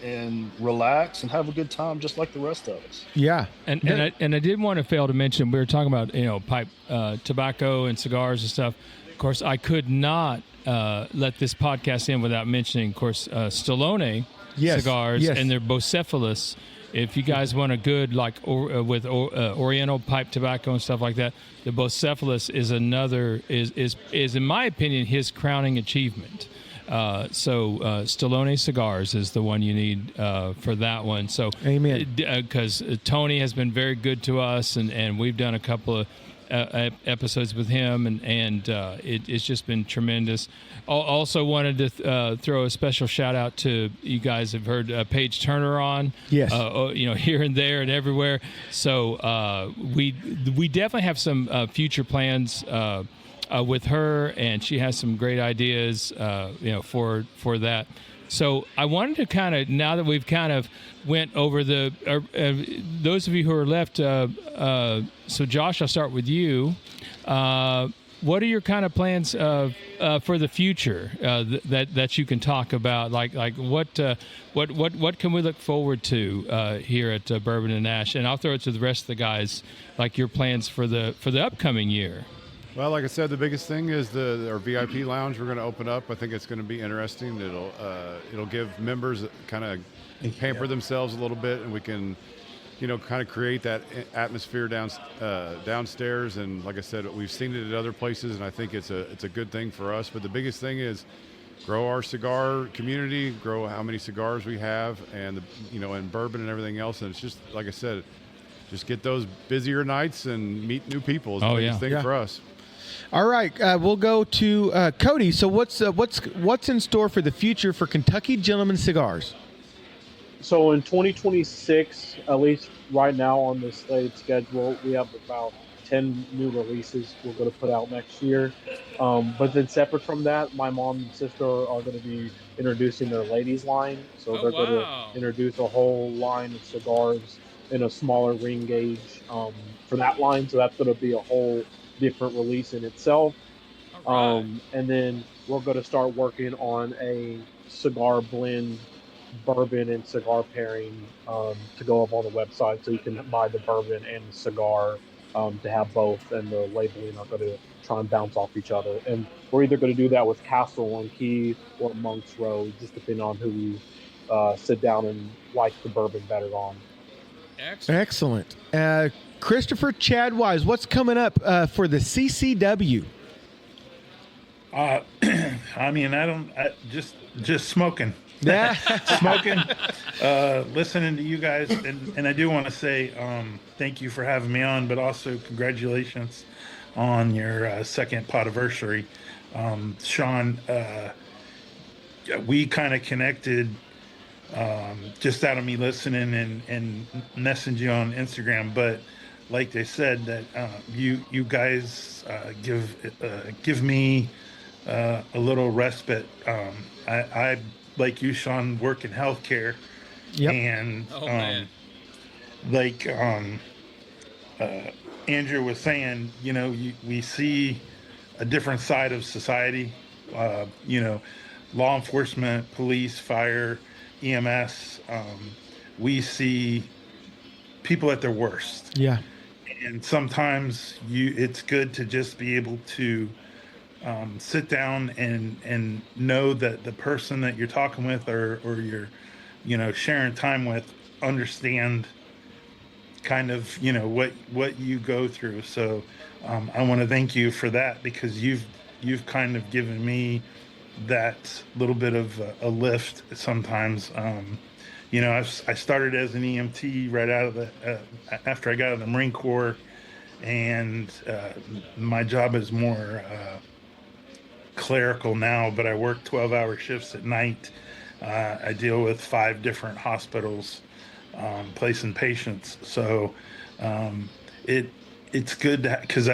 and relax and have a good time, just like the rest of us. Yeah, and I did want to fail to mention, we were talking about pipe tobacco and cigars and stuff. Of course, I could not let this podcast in without mentioning, of course, Stallone cigars and their Bocephalus. If you guys want a good with Oriental pipe tobacco and stuff like that, the Bocephalus is is in my opinion his crowning achievement. So Stallone Cigars is the one you need for that one. So amen. Because Tony has been very good to us, and we've done a couple of episodes with him, and it's just been tremendous. Also wanted to throw a special shout out to, you guys have heard Paige Turner on, yes, here and there and everywhere. So we definitely have some future plans with her, and she has some great ideas, for that. So I wanted to kind of, now that we've kind of went over those of you who are left, so Josh, I'll start with you. What are your kind of plans for the future that you can talk about? Like what can we look forward to here at Bourbon and Ash? And I'll throw it to the rest of the guys, like your plans for the upcoming year. Well, like I said, the biggest thing is our VIP lounge. We're going to open up. I think it's going to be interesting. It'll give members kind of pamper themselves a little bit, and we can, kind of create that atmosphere downstairs. And like I said, we've seen it at other places, and I think it's a good thing for us. But the biggest thing is grow our cigar community, grow how many cigars we have, and and bourbon and everything else. And it's just like I said, just get those busier nights and meet new people is the biggest thing for us. All right, we'll go to Cody. So what's in store for the future for Kentucky Gentleman Cigars? So in 2026, at least right now on the slated schedule, we have about 10 new releases we're going to put out next year. But then separate from that, my mom and sister are going to be introducing their ladies line. So they're going to introduce a whole line of cigars in a smaller ring gauge for that line. So that's going to be a whole different release in itself. And then we're going to start working on a cigar blend, bourbon and cigar pairing to go up on the website, so you can buy the bourbon and the cigar to have both, and the labeling are going to try and bounce off each other. And we're either going to do that with Castle on Key or Monk's Road, just depending on who we sit down and like the bourbon better on. Excellent. Christopher Chad Wise, what's coming up for the CCW? I mean, just smoking. Yeah. Smoking, listening to you guys. And I do want to say thank you for having me on, but also congratulations on your second Podaversary. Sean, we kind of connected just out of me listening and messaging you on Instagram. But like they said, that you guys give me a little respite. I like you, Sean, work in healthcare, and like Andrew was saying, you know, we see a different side of society. You know, law enforcement, police, fire, EMS. We see people at their worst. Yeah. And sometimes it's good to just be able to sit down and know that the person that you're talking with or you're, you know, sharing time with understand kind of, you know, what you go through. So I want to thank you for that, because you've kind of given me that little bit of a lift sometimes. You know, I started as an EMT right out of after I got out of the Marine Corps, and my job is more clerical now, but I work 12-hour shifts at night. I deal with 5 different hospitals, placing patients. So it's good because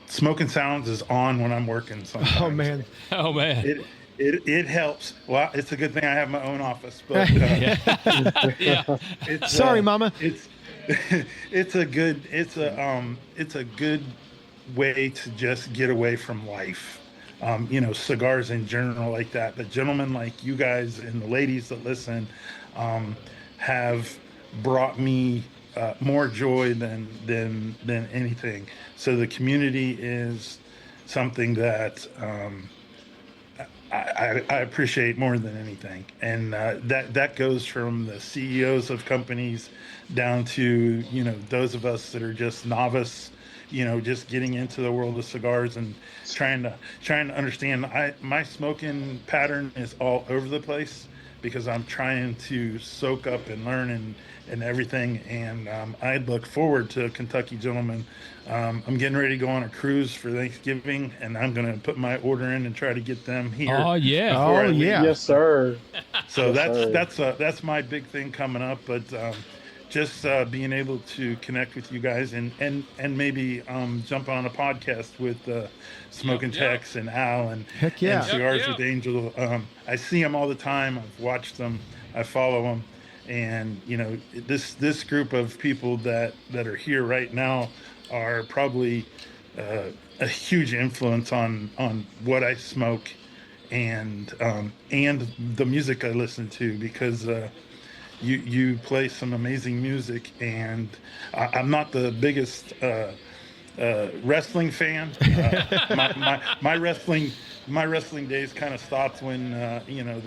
Smoking Sounds is on when I'm working sometimes. Oh man. It helps. Well, it's a good thing I have my own office, but Sorry, Mama. It's a good way to just get away from life. You know, cigars in general like that. But gentlemen like you guys and the ladies that listen have brought me more joy than anything. So the community is something that I appreciate more than anything, and that goes from the CEOs of companies down to, you know, those of us that are just novice, you know, just getting into the world of cigars and trying to understand. My smoking pattern is all over the place because I'm trying to soak up and learn and everything. And I look forward to Kentucky Gentleman. I'm getting ready to go on a cruise for Thanksgiving, and I'm going to put my order in and try to get them here. Oh yeah. Oh yeah. Yes, sir. So Yes, that's my big thing coming up. But just being able to connect with you guys and maybe jump on a podcast with Smoking Tex and Al and Cigars with Angel. I see them all the time. I've watched them. I follow them. And, you know, this group of people that are here right now are probably a huge influence on what I smoke and the music I listen to, because you play some amazing music, and I'm not the biggest wrestling fan. My wrestling days kind of stopped when you know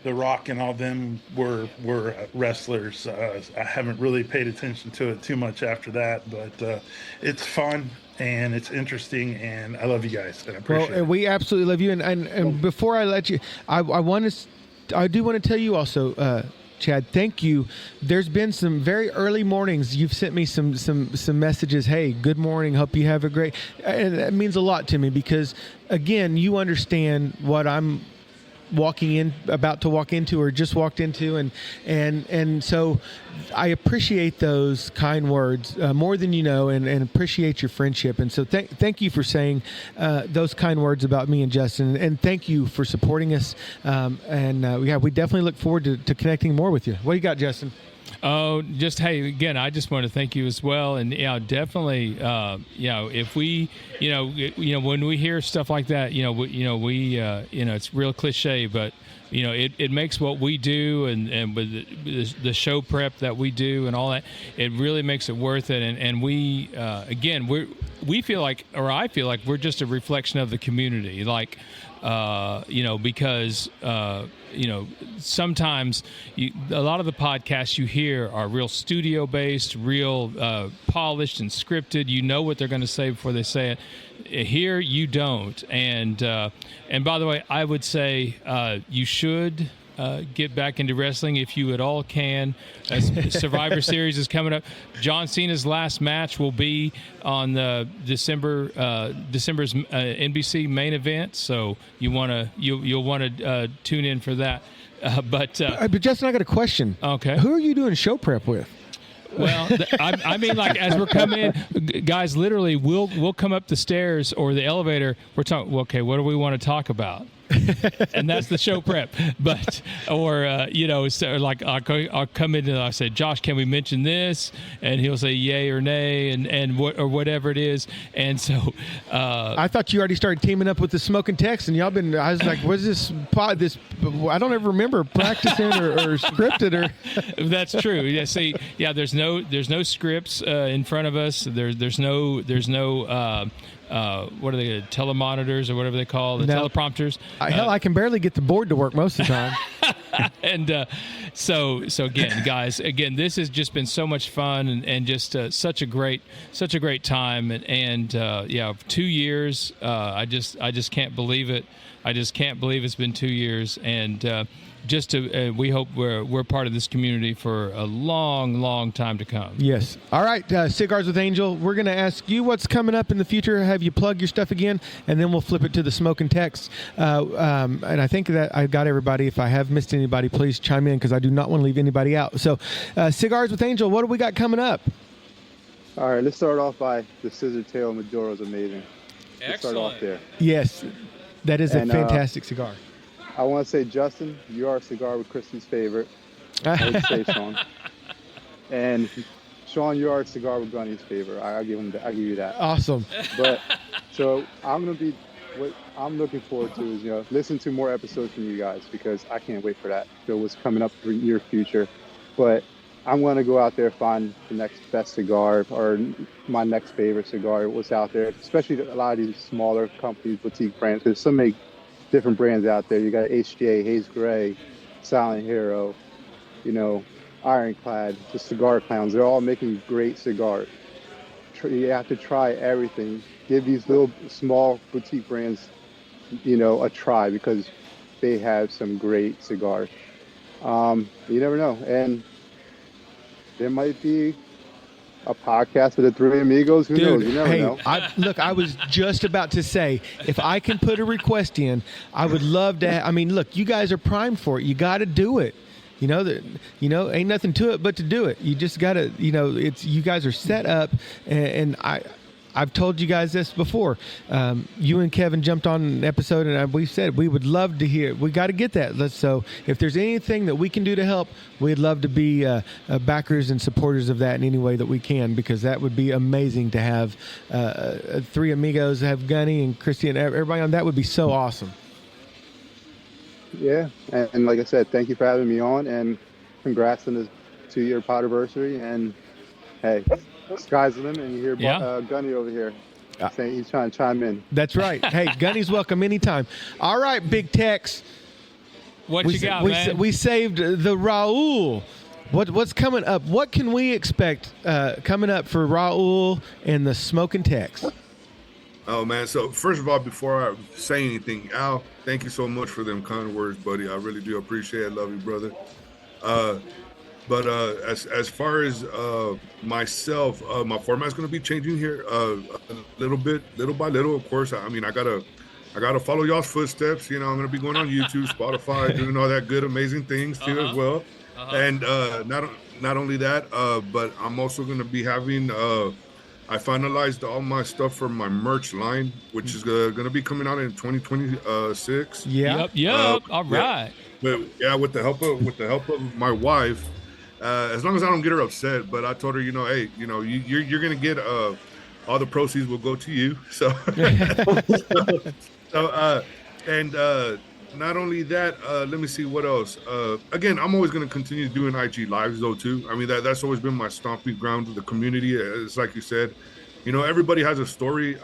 The Rock and all them were wrestlers. I haven't really paid attention to it too much after that, but it's fun and it's interesting, and I love you guys, and I appreciate it. We absolutely love you. And before I let you, I do want to tell you also, Chad, thank you. There's been some very early mornings. You've sent me some messages. Hey, good morning. Hope you have a great. And that means a lot to me because, again, you understand what I'm about to walk into or just walked into, and so I appreciate those kind words more than you know, and appreciate your friendship. And so thank you for saying those kind words about me and Justin, and thank you for supporting us. We definitely look forward to connecting more with you. What do you got, Justin? Oh, just hey, again, I just want to thank you as well, and definitely, if we, when we hear stuff like that, we, it's real cliche, but it makes what we do and with the show prep that we do and all that, it really makes it worth it, and we, again, we feel like, or I feel like we're just a reflection of the community, like. Because sometimes a lot of the podcasts you hear are real studio based, real polished and scripted. You know what they're going to say before they say it. Here you don't. And by the way, I would say you should get back into wrestling if you at all can. Survivor Series is coming up. John Cena's last match will be on the December's NBC main event, so you'll want to tune in for that. But Justin, I got a question. Okay, who are you doing show prep with? Well, I mean, like as we're coming in, guys, literally, we'll come up the stairs or the elevator. We're talking. Okay, what do we want to talk about? And that's the show prep. But so like I'll come in and I say, Josh, can we mention this? And he'll say yay or nay, and or whatever it is. And so I thought you already started teaming up with the Smoking Text, and y'all been. I was like, what's this pod? This I don't ever remember practicing or scripted or. That's true. Yeah. See, yeah. There's no scripts in front of us. There's no. What are they? Telemonitors or whatever they call the teleprompters. Hell, I can barely get the board to work most of the time. And so again, guys, this has just been so much fun and just such a great time. And 2 years. I just can't believe it. I just can't believe it's been 2 years. And we hope we're part of this community for a long time to come. Yes. All right, Cigars with Angel. We're going to ask you what's coming up in the future. Have you plug your stuff again, and then we'll flip it to the Smoking Text. And I think that I got everybody. If I have missed anybody, please chime in because I do not want to leave anybody out. So, Cigars with Angel. What do we got coming up? All right, let's start off by the Scissor Tail Maduro is amazing. Let's start off there. Yes, that is a fantastic cigar. I want to say, Justin, you are a cigar with Christy's favorite. I would say Sean. And Sean, you are a cigar with Gunny's favorite. I'll give you that. Awesome. But so what I'm looking forward to is listen to more episodes from you guys because I can't wait for that. So what's coming up for your future. But I'm going to go out there find the next best cigar or my next favorite cigar. What's out there, especially a lot of these smaller companies, boutique brands. There's so many different brands out there. You got HJ, Haze Gray, Silent Hero, Ironclad, the Cigar Clowns. They're all making great cigars. You have to try everything. Give these little small boutique brands, a try because they have some great cigars. You never know. And there might be a podcast with the three amigos. Who knows? You never know. I was just about to say, if I can put a request in, I would love to. Look, you guys are primed for it. You got to do it. Ain't nothing to it but to do it. You just got to. It's you guys are set up, and I've told you guys this before. You and Kevin jumped on an episode, and we said we would love to hear. We got to get that. So if there's anything that we can do to help, we'd love to be backers and supporters of that in any way that we can, because that would be amazing to have three amigos, have Gunny and Christy and everybody on. That would be so awesome. Yeah, and like I said, thank you for having me on, and congrats on the 2-year Podaversary. And hey, sky's the limit, and you hear Gunny over here saying he's trying to chime in. That's right. Hey, Gunny's welcome anytime. All right, Big Tex. What you got, man? We saved the Raul. What's coming up? What can we expect coming up for Raul and the Smoking Tex? Oh, man. So, first of all, before I say anything, Al, thank you so much for them kind words, buddy. I really do appreciate it. Love you, brother. But as far as myself, my format's going to be changing here a little by little. Of course, I gotta follow y'all's footsteps. I'm going to be going on YouTube, Spotify, doing all that good, amazing things too as well. And not only that, but I'm also going to be having. I finalized all my stuff for my merch line, which is going to be coming out in 2026. Yeah. Yep. All right. But with the help of my wife, as long as I don't get her upset. But I told her, hey, you're gonna get all the proceeds will go to you. So, and not only that, let me see what else. Again, I'm always gonna continue doing IG lives though too. I mean that's always been my stomping ground of the community. It's like you said, everybody has a story.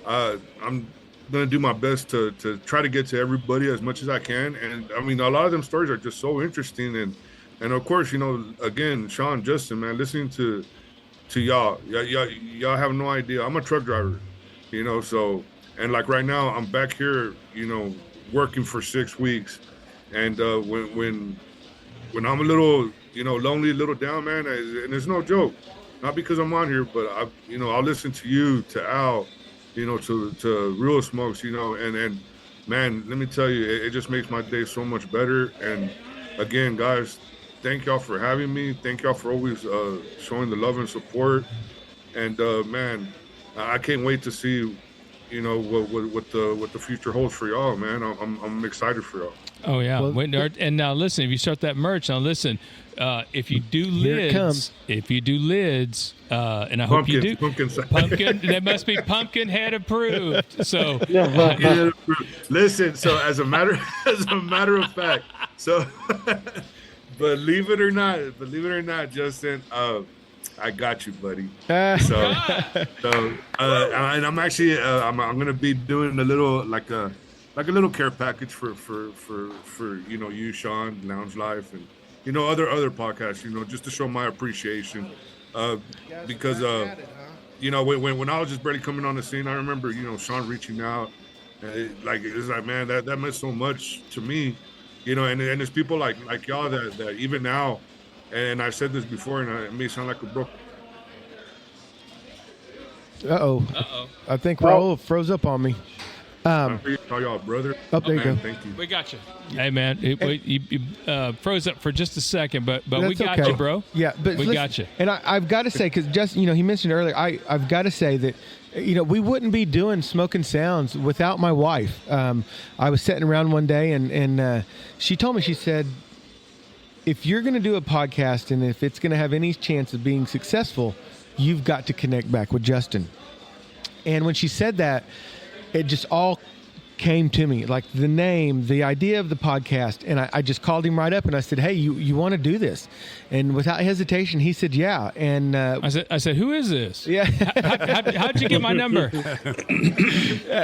I'm gonna do my best to try to get to everybody as much as I can. And I mean, a lot of them stories are just so interesting. And of course, again, Sean, Justin, man, listening to y'all have no idea. I'm a truck driver, so, and like right now I'm back here, working for 6 weeks. And when I'm a little, lonely, a little down, man, and it's no joke, not because I'm on here, but I'll listen to you, to Al, to Real Smokes, and man, let me tell you, it just makes my day so much better. And again, guys, thank y'all for having me. Thank y'all for always showing the love and support. And man, I can't wait to see, what the future holds for y'all, man. I'm excited for y'all. Oh yeah. Well, and now listen, if you start that merch, now listen, if you do Here it comes. lids, and I hope you do pumpkin, that must be pumpkin head approved. So listen, so as a matter of fact, so believe it or not, Justin, I got you, buddy. So and I'm actually I'm gonna be doing a little like a little care package for you, Sean, Lounge Life, and other podcasts, just to show my appreciation, because when I was just barely coming on the scene, I remember Sean reaching out, it's like, man, that meant so much to me, and there's people like y'all that even now, and I've said this before, and it may sound like a broke. I think Raul froze up on me. Call y'all brother. Oh, there you go. Thank you. We got you. Hey man, you froze up for just a second, but we got okay. you, bro. Yeah, but we got you. And I've got to say, because just he mentioned earlier, I've got to say that we wouldn't be doing Smoking Sounds without my wife. I was sitting around one day and she told me, she said, if you're going to do a podcast and if it's going to have any chance of being successful, you've got to connect back with Justin. And when she said that, it just all came to me, like the name, the idea of the podcast. And I just called him right up and I said, hey, you want to do this? And without hesitation, he said, yeah. And I said, who is this? Yeah. How'd you get my number?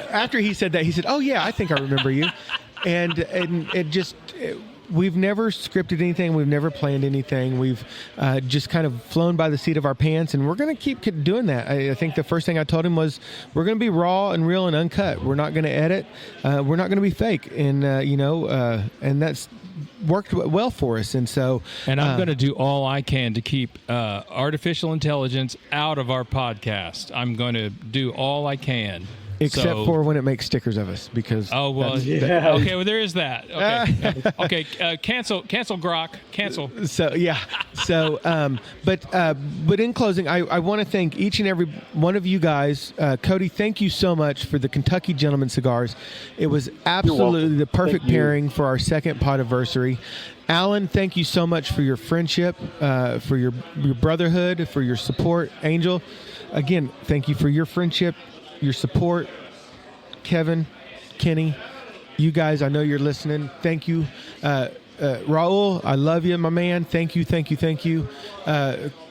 After he said that, he said, oh yeah, I think I remember you. And it just... We've never scripted anything. We've never planned anything. We've just kind of flown by the seat of our pants, and we're going to keep doing that. I think the first thing I told him was we're going to be raw and real and uncut. We're not going to edit. We're not going to be fake, and and that's worked well for us. And so, and I'm going to do all I can to keep artificial intelligence out of our podcast. I'm going to do all I can. Except for when it makes stickers of us, because okay, well there is that. Okay, cancel Grok, cancel. But in closing, I want to thank each and every one of you guys. Cody, thank you so much for the Kentucky Gentleman Cigars. It was absolutely the perfect pairing for our second Podaversary. Alan, thank you so much for your friendship, for your brotherhood, for your support. Angel, again, thank you for your friendship, your support. Kevin, Kenny, you guys, I know you're listening. Thank you. Raul, I love you, my man. Thank you.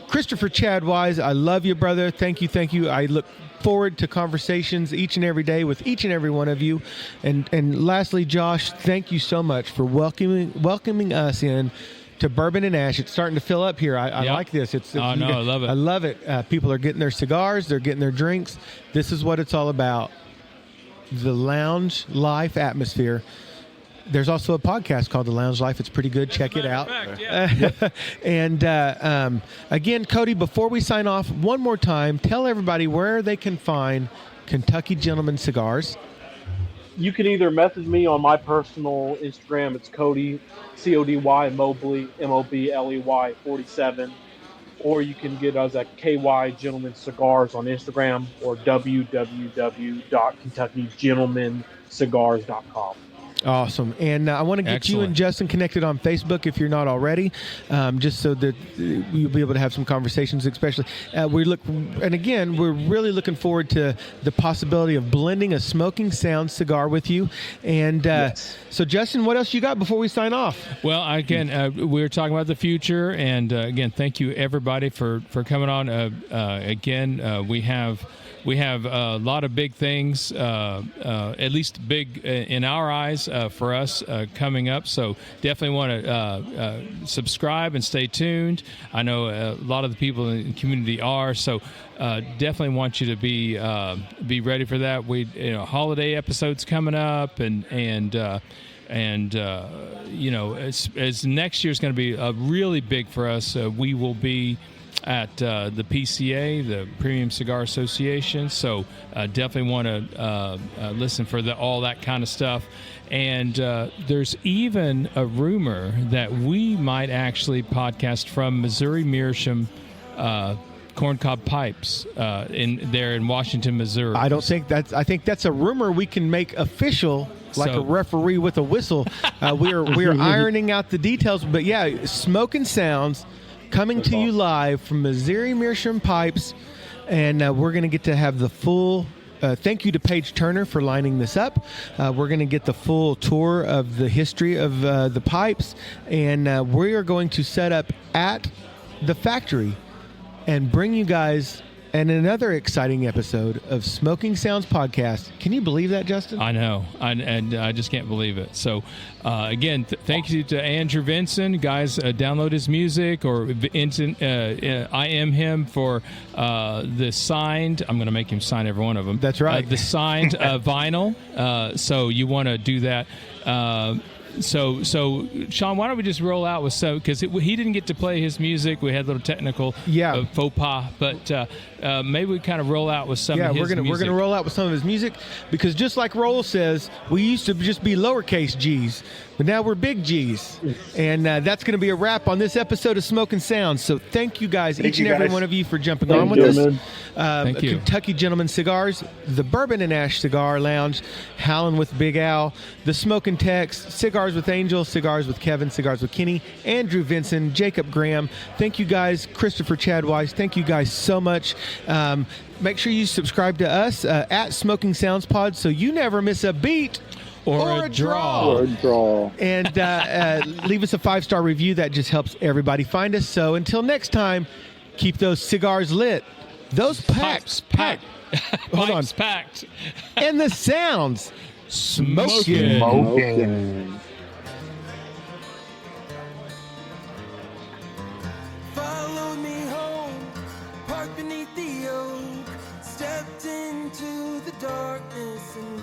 Christopher Chad Wise, I love you, brother. Thank you. I look forward to conversations each and every day with each and every one of you. And lastly, Josh, thank you so much for welcoming us in to Bourbon and Ash. It's starting to fill up here. I like this. I love it. I love it. People are getting their cigars. They're getting their drinks. This is what it's all about. The lounge life atmosphere. There's also a podcast called The Lounge Life. It's pretty good. Check it out. And again, Cody, before we sign off, one more time, tell everybody where they can find Kentucky Gentleman Cigars. You can either message me on my personal Instagram. It's Cody, CODY, Mobley, MOBLEY 47. Or you can get us at KY Gentleman Cigars on Instagram or www.KentuckyGentlemanCigars.com. Awesome. And I want to get you and Justin connected on Facebook if you're not already, just so that you'll be able to have some conversations, especially. And again, we're really looking forward to the possibility of blending a Smoking Sound cigar with you. And so, Justin, what else you got before we sign off? Well, again, we're talking about the future. And again, thank you, everybody, for coming on. Again, we have a lot of big things, at least big in our eyes for us coming up. So definitely want to subscribe and stay tuned. I know a lot of the people in the community are. So definitely want you to be ready for that. Holiday episodes coming up, and as next year's going to be really big for us. We will be at the PCA, the Premium Cigar Association. So definitely want to listen for all that kind of stuff. And there's even a rumor that we might actually podcast from Missouri Meerschaum corncob pipes in Washington, Missouri. I think that's a rumor we can make official, like a referee with a whistle. We're ironing out the details, but yeah, Smoking Sounds coming to you live from Missouri Meerschaum Pipes, and we're going to get to have the full. Thank you to Paige Turner for lining this up. We're going to get the full tour of the history of the pipes, and we are going to set up at the factory and bring you guys another exciting episode of Smoking Sounds Podcast. Can you believe that, Justin? I know, and I just can't believe it. So, again, thank you to Andrew Vinson. Guys, download his music or IM him for the signed. I'm going to make him sign every one of them. That's right. The signed vinyl. So you want to do that. So Sean, why don't we just roll out with because he didn't get to play his music. We had a little technical faux pas, but maybe we kind of roll out with some of his music. We're gonna roll out with some of his music, because just like Roll says, we used to just be lowercase G's, but now we're big G's. And that's going to be a wrap on this episode of Smoking Sounds. So thank you guys, each and every one of you, for jumping on with us. Thank you. Kentucky Gentleman Cigars, the Bourbon and Ash Cigar Lounge, Howlin' with Big Al, the Smoking Tex, Cigars with Angel, Cigars with Kevin, Cigars with Kenny, Andrew Vinson, Jacob Graham. Thank you guys, Christopher Chadwise. Thank you guys so much. Make sure you subscribe to us at Smoking Sounds Pod, so you never miss a beat or a draw. And leave us a 5-star review. That just helps everybody find us. So until next time, keep those cigars lit. Those pipes packed. Hold on. Packed. And the sounds smoking. Followed me home, parked beneath the oak, stepped into the darkness and